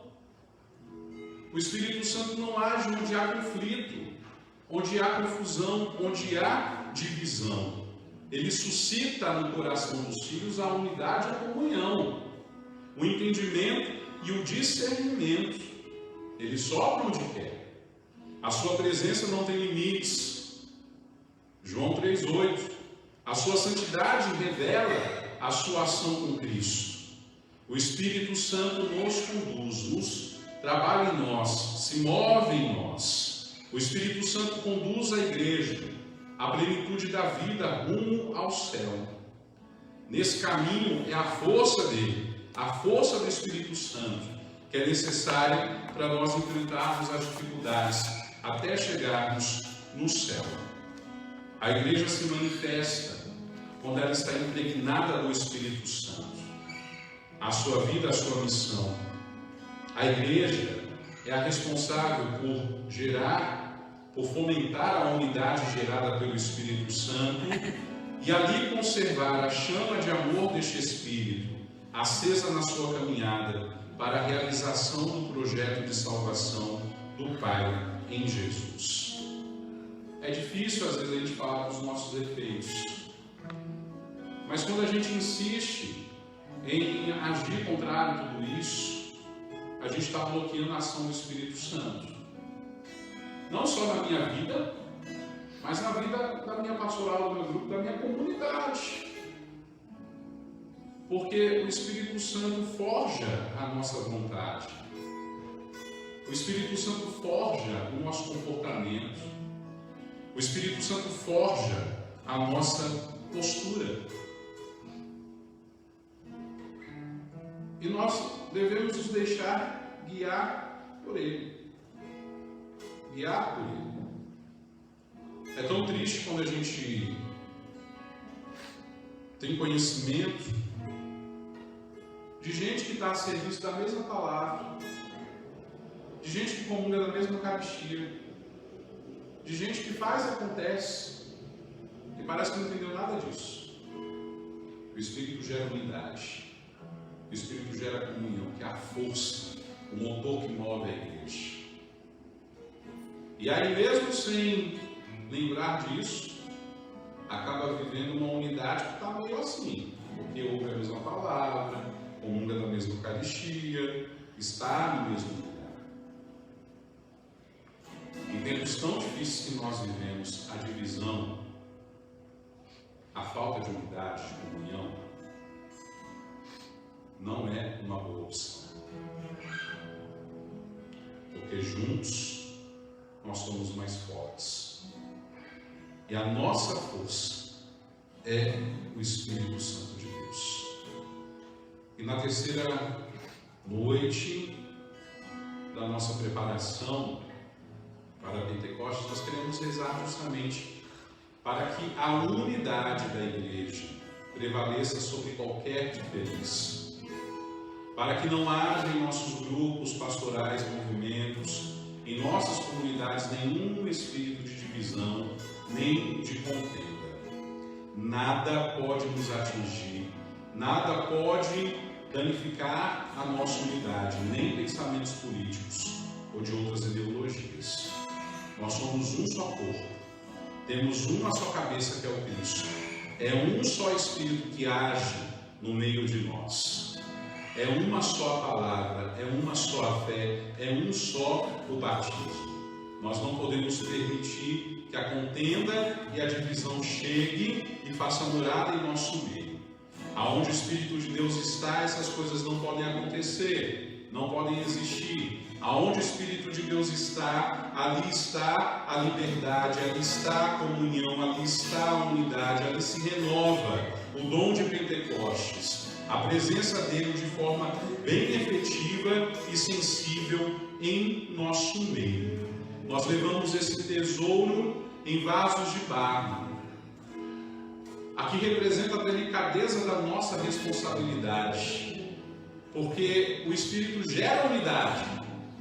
O Espírito Santo não age onde há conflito, onde há confusão, onde há divisão. Ele suscita no coração dos filhos a unidade e a comunhão, o entendimento e o discernimento. Ele sopra onde quer. A sua presença não tem limites. João 3,8. A sua santidade revela a sua ação com Cristo. O Espírito Santo nos conduz, trabalha em nós, se move em nós. O Espírito Santo conduz a igreja à plenitude da vida rumo ao céu. Nesse caminho é a força dele, a força do Espírito Santo, que é necessária para nós enfrentarmos as dificuldades até chegarmos no céu. A igreja se manifesta quando ela está impregnada do Espírito Santo. A sua vida, a sua missão. A igreja é a responsável por gerar, por fomentar a unidade gerada pelo Espírito Santo e ali conservar a chama de amor deste Espírito, acesa na sua caminhada para a realização do projeto de salvação do Pai em Jesus. É difícil às vezes a gente falar dos nossos defeitos, mas quando a gente insiste em agir contrário a tudo isso, a gente está bloqueando a ação do Espírito Santo. Não só na minha vida, mas na vida da minha pastoral, do meu grupo, da minha comunidade. Porque o Espírito Santo forja a nossa vontade. O Espírito Santo forja o nosso comportamento. O Espírito Santo forja a nossa postura. E nós devemos nos deixar guiar por Ele. Guiar por Ele. É tão triste quando a gente tem conhecimento de gente que está a serviço da mesma palavra, de gente que comunga da mesma Eucaristia, de gente que faz e acontece, e parece que não entendeu nada disso. O Espírito gera unidade, o Espírito gera comunhão, que é a força, o motor que move a igreja. E aí, mesmo sem lembrar disso, acaba vivendo uma unidade que está meio assim, porque ouve a mesma palavra, comunga da mesma Eucaristia, está no mesmo lugar. Em tempos tão difíceis que nós vivemos, a divisão, a falta de unidade, de comunhão, não é uma boa opção. Porque juntos nós somos mais fortes. E a nossa força é o Espírito Santo de Deus. E na terceira noite da nossa preparação para Pentecostes, nós queremos rezar justamente para que a unidade da igreja prevaleça sobre qualquer diferença. Para que não haja em nossos grupos pastorais, movimentos, em nossas comunidades, nenhum espírito de divisão, nem de contenda. Nada pode nos atingir, nada pode danificar a nossa unidade, nem pensamentos políticos ou de outras ideologias. Nós somos um só corpo, temos uma só cabeça que é o Cristo. É um só Espírito que age no meio de nós. É uma só a palavra, é uma só a fé, é um só o batismo. Nós não podemos permitir que a contenda e a divisão chegue e faça morada em nosso meio. Aonde o Espírito de Deus está, essas coisas não podem acontecer, não podem existir. Aonde o Espírito de Deus está, ali está a liberdade, ali está a comunhão, ali está a unidade, ali se renova o dom de Pentecostes. A presença dele de forma bem efetiva e sensível em nosso meio. Nós levamos esse tesouro em vasos de barro. Aqui representa a delicadeza da nossa responsabilidade, porque o Espírito gera unidade,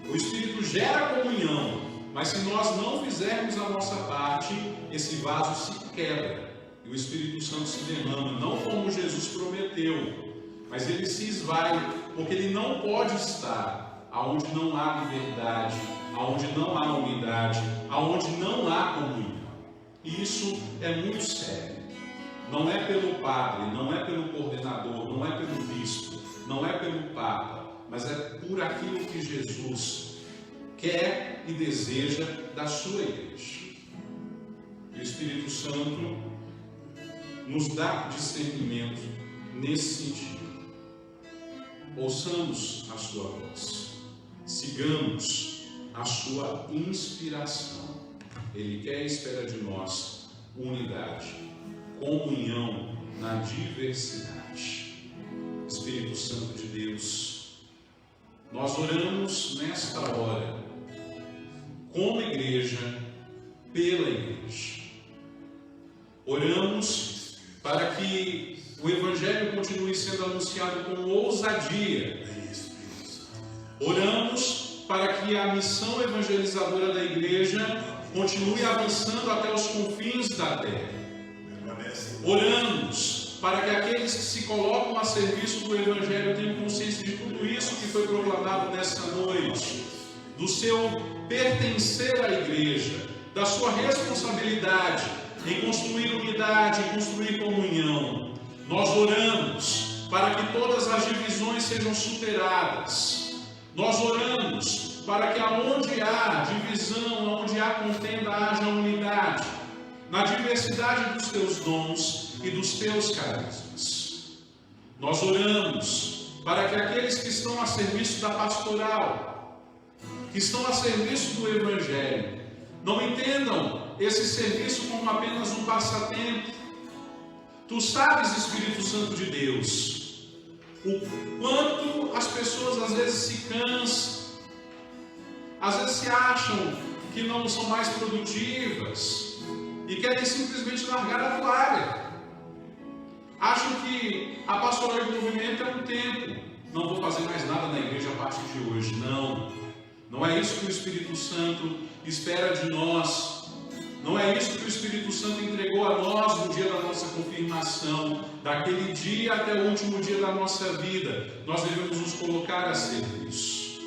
o Espírito gera comunhão, mas se nós não fizermos a nossa parte, esse vaso se quebra e o Espírito Santo se derrama, não como Jesus prometeu, mas ele se esvai, porque ele não pode estar aonde não há liberdade, aonde não há unidade, aonde não há comunhão. E isso é muito sério. Não é pelo padre, não é pelo coordenador, não é pelo bispo, não é pelo papa, mas é por aquilo que Jesus quer e deseja da sua igreja. E o Espírito Santo nos dá discernimento nesse sentido. Ouçamos a sua voz, sigamos a sua inspiração. Ele quer e espera de nós unidade, comunhão na diversidade. Espírito Santo de Deus, nós oramos nesta hora, como igreja, pela igreja. Oramos para que o Evangelho continue sendo anunciado com ousadia. Oramos para que a missão evangelizadora da igreja continue avançando até os confins da terra. Oramos para que aqueles que se colocam a serviço do Evangelho tenham consciência de tudo isso que foi proclamado nessa noite, do seu pertencer à igreja, da sua responsabilidade em construir unidade, em construir comunhão. Nós oramos para que todas as divisões sejam superadas. Nós oramos para que aonde há divisão, onde há contenda, haja unidade, na diversidade dos teus dons e dos teus carismas. Nós oramos para que aqueles que estão a serviço da pastoral, que estão a serviço do Evangelho, não entendam esse serviço como apenas um passatempo. Tu sabes, Espírito Santo de Deus, o quanto as pessoas às vezes se cansam, às vezes se acham que não são mais produtivas e querem simplesmente largar a toalha. Acham que a pastoral de movimento é um tempo. Não vou fazer mais nada na igreja a partir de hoje. Não é isso que o Espírito Santo espera de nós. Não é isso que o Espírito Santo entregou a nós no dia da nossa confirmação. Daquele dia até o último dia da nossa vida, nós devemos nos colocar a serviço.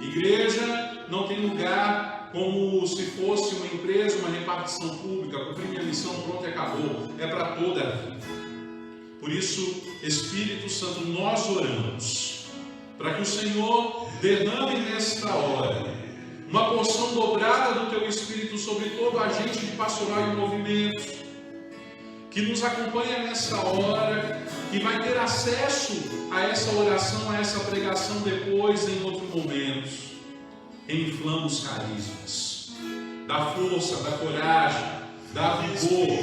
Igreja não tem lugar como se fosse uma empresa, uma repartição pública. Cumpri minha missão, pronto e acabou. É para toda a vida. Por isso, Espírito Santo, nós oramos para que o Senhor derrame nesta hora uma porção dobrada do Teu Espírito sobre todo agente de pastoral e movimento, que nos acompanha nessa hora, que vai ter acesso a essa oração, a essa pregação depois, em outro momento. Inflama os carismas, dá força, dá coragem, dá vigor,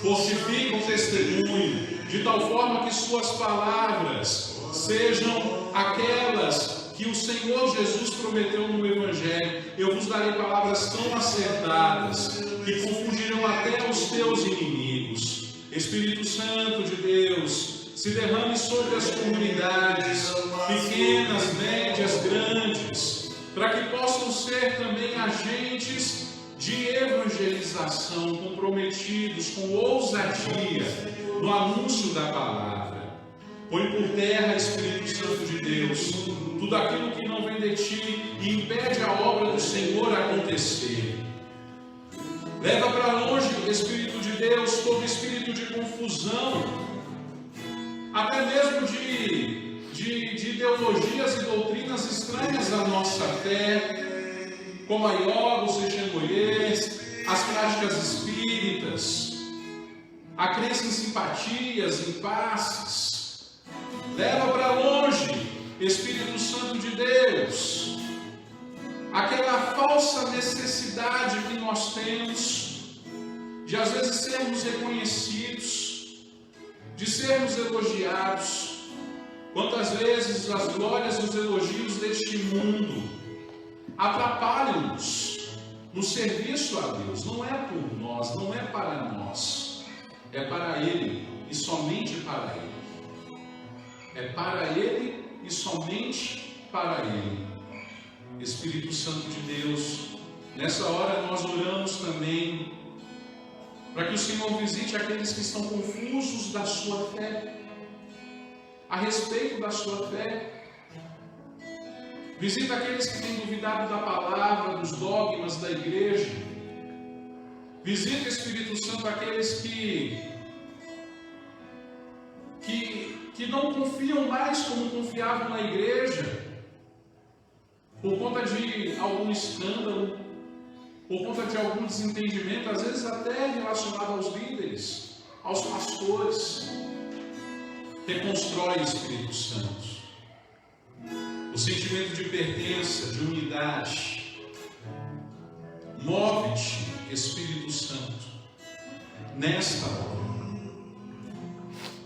fortifica o testemunho, de tal forma que suas palavras sejam aquelas que o Senhor Jesus prometeu no Evangelho. Eu vos darei palavras tão acertadas que confundirão até os teus inimigos. Espírito Santo de Deus, se derrame sobre as comunidades, pequenas, médias, grandes, para que possam ser também agentes de evangelização, comprometidos com ousadia no anúncio da palavra. Põe por terra, Espírito Santo de Deus, tudo aquilo que não vem de ti e impede a obra do Senhor acontecer. Leva para longe, Espírito de Deus, todo espírito de confusão, até mesmo de ideologias e doutrinas estranhas à nossa fé, como a yoga, o Seixemboyê, as práticas espíritas, a crença em simpatias, em passes. Leva para longe, Espírito Santo de Deus, aquela falsa necessidade que nós temos de às vezes sermos reconhecidos, de sermos elogiados. Quantas vezes as glórias e os elogios deste mundo atrapalham-nos no serviço a Deus. Não é por nós, não é para nós, é para Ele e somente para Ele. É para Ele e somente para Ele. Espírito Santo de Deus, nessa hora nós oramos também para que o Senhor visite aqueles que estão confusos da sua fé, a respeito da sua fé. Visita aqueles que têm duvidado da palavra, dos dogmas da igreja. Visita, Espírito Santo, aqueles que não confiam mais como confiavam na igreja, por conta de algum escândalo, por conta de algum desentendimento, às vezes até relacionado aos líderes, aos pastores. Reconstrói, Espírito Santo, o sentimento de pertença, de unidade. Move-te, Espírito Santo, nesta hora,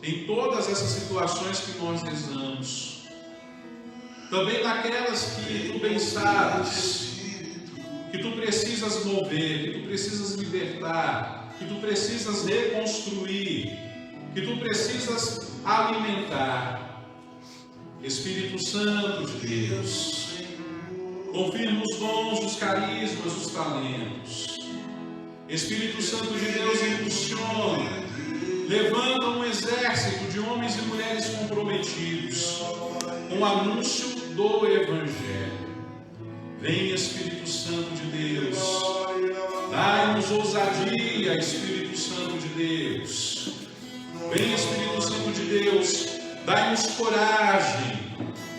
em todas essas situações que nós rezamos, também naquelas que tu bem sabes, que tu precisas mover, que tu precisas libertar, que tu precisas reconstruir, que tu precisas alimentar. Espírito Santo de Deus, confirma os dons, os carismas, os talentos. Espírito Santo de Deus, impulsiona, levanta um exército de homens e mulheres comprometidos com o anúncio do Evangelho. Vem, Espírito Santo de Deus, dai-nos ousadia, Espírito Santo de Deus. Vem, Espírito Santo de Deus, dai-nos coragem.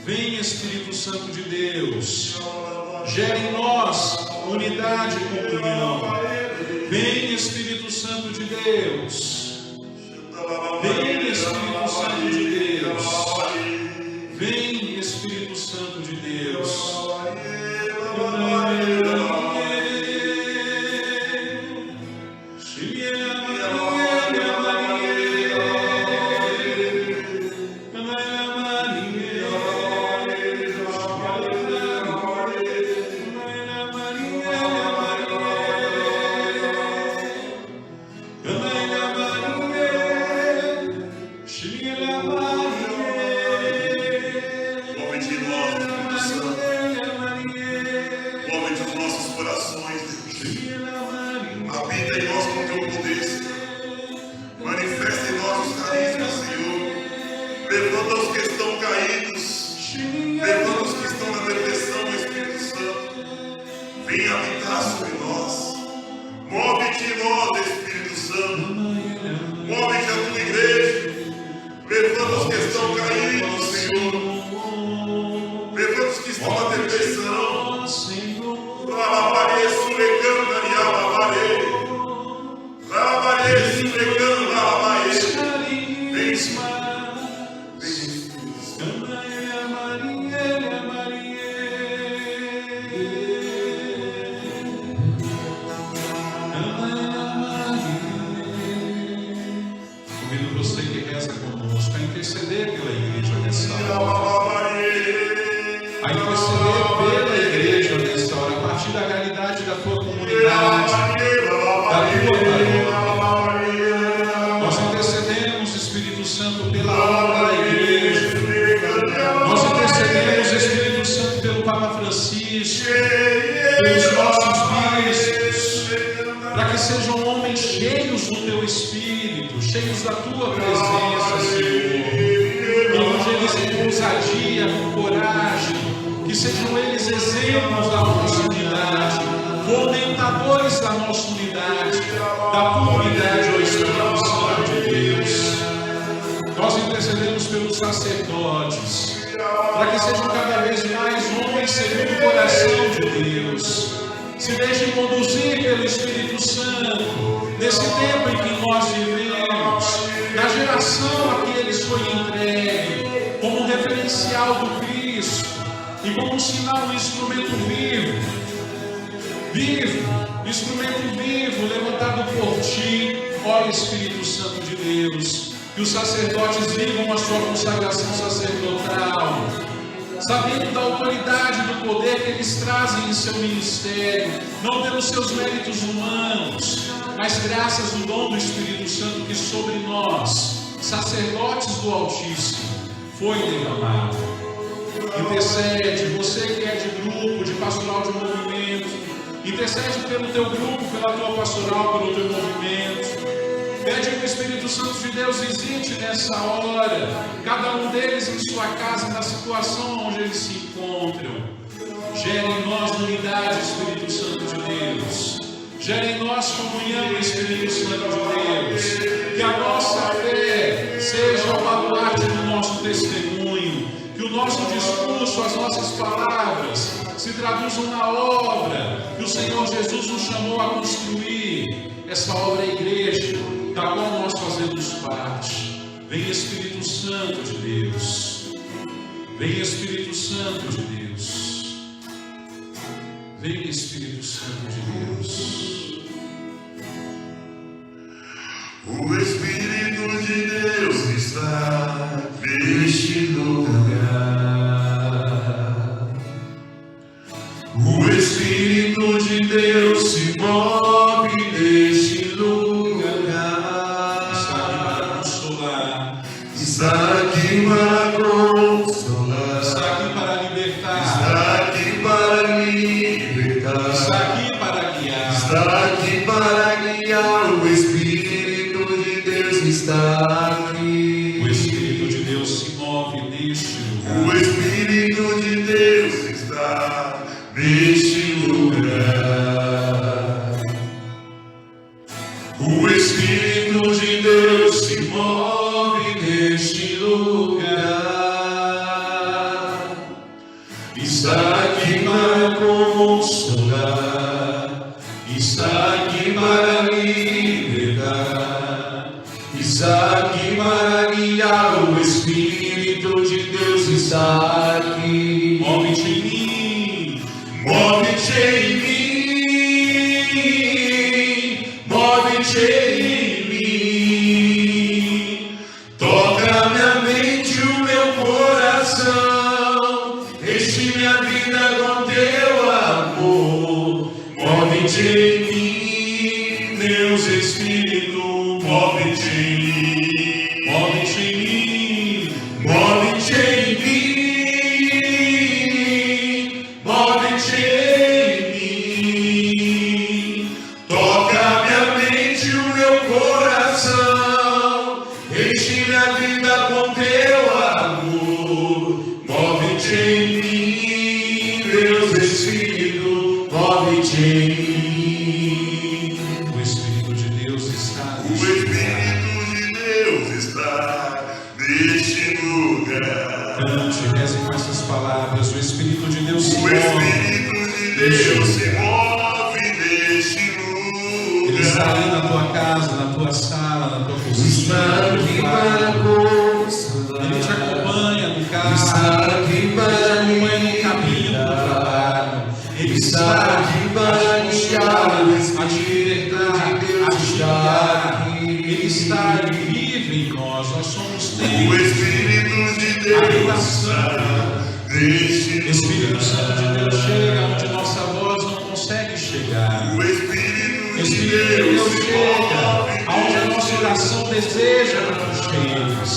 Vem, Espírito Santo de Deus, gera em nós unidade e comunhão. Vem, Espírito Santo de Deus. Vem, Espírito Santo de Deus. Vem, Espírito Santo de Deus. Levanta os que estão caídos. Levanta os que estão na depressão, Espírito Santo. Vem habitar sobre nós. Move-te em nós, Espírito Santo. Move-te a tua igreja. Levanta os que estão caídos, Senhor. Levanta os que estão na depressão. Lavabarei, sulecando, Ariababarei. Lavabarei, sulecando, lavabarei. Vem, convido você que reza conosco a interceder pela igreja nessa hora. A interceder pela igreja nessa hora, a partir da realidade da tua comunidade, da tua paróquia. Nós intercedemos, Espírito Santo, pela obra da igreja. Nós intercedemos, Espírito Santo, pelo Papa Francisco, pelos nossos bispos, para que sejam homens cheios do teu Espírito, cheios da tua presença, Senhor. Evangelizem com ousadia, com coragem, que sejam eles exemplos da nossa unidade, fomentadores da nossa unidade, da tua unidade, ó Espírito Santo de Deus. Nós intercedemos pelos sacerdotes, para que sejam cada vez mais homens segundo o coração de Deus, se deixem conduzir pelo Espírito Santo, nesse tempo em que nós vivemos, na geração a que eles foi entregue, como um referencial do Cristo, e como um sinal, um instrumento vivo, instrumento vivo, levantado por ti, ó Espírito Santo de Deus. Que os sacerdotes vivam a sua consagração sacerdotal, sabendo da autoridade, do poder que eles trazem em seu ministério, não pelos seus méritos humanos, mas graças ao dom do Espírito Santo que sobre nós, sacerdotes do Altíssimo, foi derramado. Intercede, você que é de grupo, de pastoral de movimento, intercede pelo teu grupo, pela tua pastoral, pelo teu movimento. Pede que o Espírito Santo de Deus visite nessa hora, cada um deles em sua casa, na situação onde eles se encontram. Gere em nós unidade, Espírito Santo de Deus. Gere em nós comunhão, Espírito Santo de Deus. Que a nossa fé seja o baluarte do nosso testemunho. Que o nosso discurso, as nossas palavras se traduzam na obra que o Senhor Jesus nos chamou a construir. Essa obra é a igreja, da qual nós fazemos parte. Vem Espírito Santo de Deus. Vem Espírito Santo de Deus. Vem Espírito Santo de Deus. O Espírito de Deus está neste lugar. O Espírito de Deus se move neste lugar. Está aqui para consolar. Está aqui para libertar. Está aqui para libertar. Está aqui para guiar. Está aqui para guiar. O Espírito de Deus está aqui. O Espírito de Deus se move neste lugar. O Espírito de Deus está neste lugar. O Espírito de Deus se move neste lugar. Está aqui para consolar. Está aqui para libertar. Está aqui para guiar. O Espírito de Deus está aqui. Move-te em mim. Move-te em mim. Move-te em mim. Toca minha mente, o meu coração. Enche minha vida com teu amor. Move-te em mim, Deus Espírito. Move-te em mim. Move-te em mim. Move-te em mim. Move-te em mim. Toca minha mente, o meu coração. Enche minha vida com teu amor. está neste lugar. Cante, reze com essas palavras. O Espírito de Deus se O move. Espírito de Deus se move neste lugar. Ele está aí na tua casa, na tua sala, na tua cozinha. Está aqui para consolar. Ele te acompanha no carro. Está aqui para no caminho do trabalho. Ele está aqui para guiar, a te libertar, a te guiar. Ele está e vive em nós. Nós somos O templos. Espírito de Deus está neste lugar. Espírito Santo de Deus chega onde nossa voz não consegue chegar. O Espírito de Espírito de Deus Deus se chega move aonde a nossa oração deseja que tu chegues.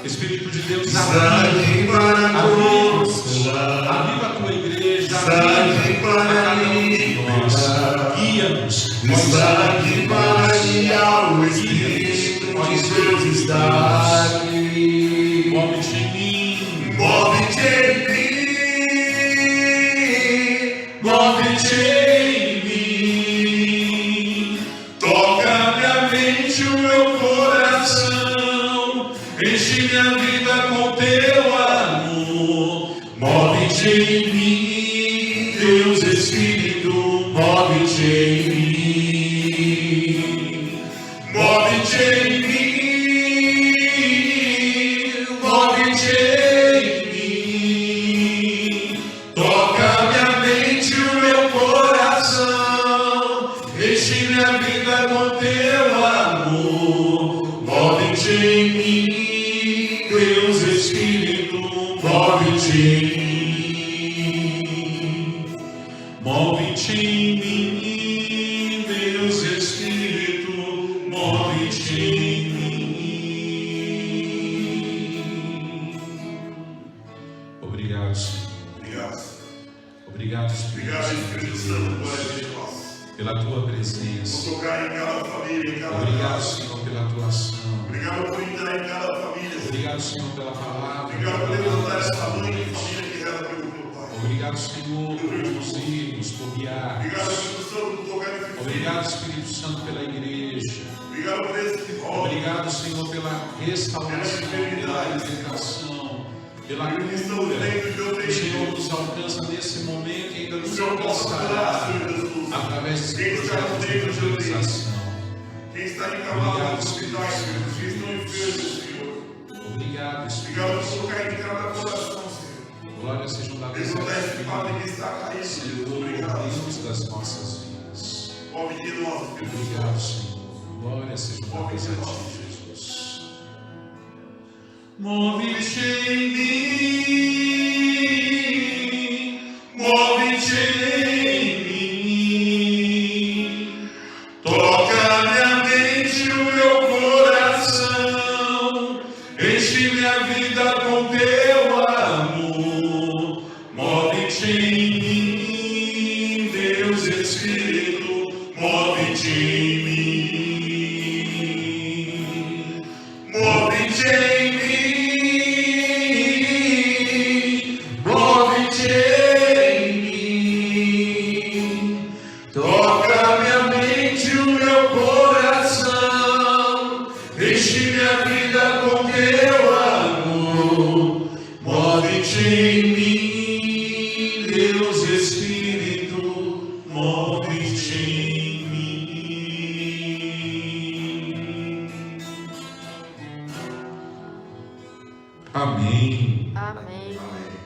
Espírito de Deus, Está aqui para consolar. aviva a tua igreja, Está aviva aqui a para cada um de nós, libertar. guia-nos. Está aqui para guiar. O Espírito de Deus está aqui. Move-te em mim, Move-te em mim. move-te em mim. Toca minha mente, o meu coração, enche minha vida com teu amor. Move-te em mim, Deus Espírito, move-te em mim. Move-te em mim, move-te em mim. Toca minha mente, o meu coração, enche minha vida com teu amor. Move-te em mim, Deus Espírito, move-te em mim. Move-te em mim, Deus Espírito, move-te em mim. Obrigado, Senhor. Obrigado. Obrigado, Espírito Obrigado, Espírito Santo, por Deus, agir em nós. pela tua presença. Por tocar em cada família, em cada Obrigado, casa. Senhor, pela tua ação. Obrigado por entrar em cada família. Obrigado, Senhor, pela palavra. Obrigado por levantar essa mãe de família que reza pelo meu Pai. Obrigado, Senhor, por nos irmos, por guiar. Obrigado, Espírito Santo, por tocar nesse filho. Obrigado, Espírito Santo, pela igreja. Obrigado por esse que volta. Obrigado, Senhor, pela restauração, pela libertação, pela cura. O Senhor nos alcança nesse momento e ainda nos alcançará através desse projeto de evangelização. Quem está encamado nos hospitais, quem estão enfermos, Senhor. Obrigado, Espírito. Obrigado por tocar em cada coração, Senhor. Glória seja dadas a Levantar esse Ti, Padre que está caído, Senhor, Senhor. Obrigado. Deus das nossas vidas. Move de nós, Espírito Santo. Obrigado, Senhor. Glória seja dadas a Ti, Jesus. Move-te em mim, move-te em mim. Toca minha mente, o meu coração, enche minha vida com teu amor. Move-te em mim, Deus Espírito, move-te em mim. Move-te em mim, move-te em mim. Toca minha mente, o meu coração, enche minha vida com teu amor. Move-te em mim, Deus Espírito, move-te em mim. Amém. Amém. Amém.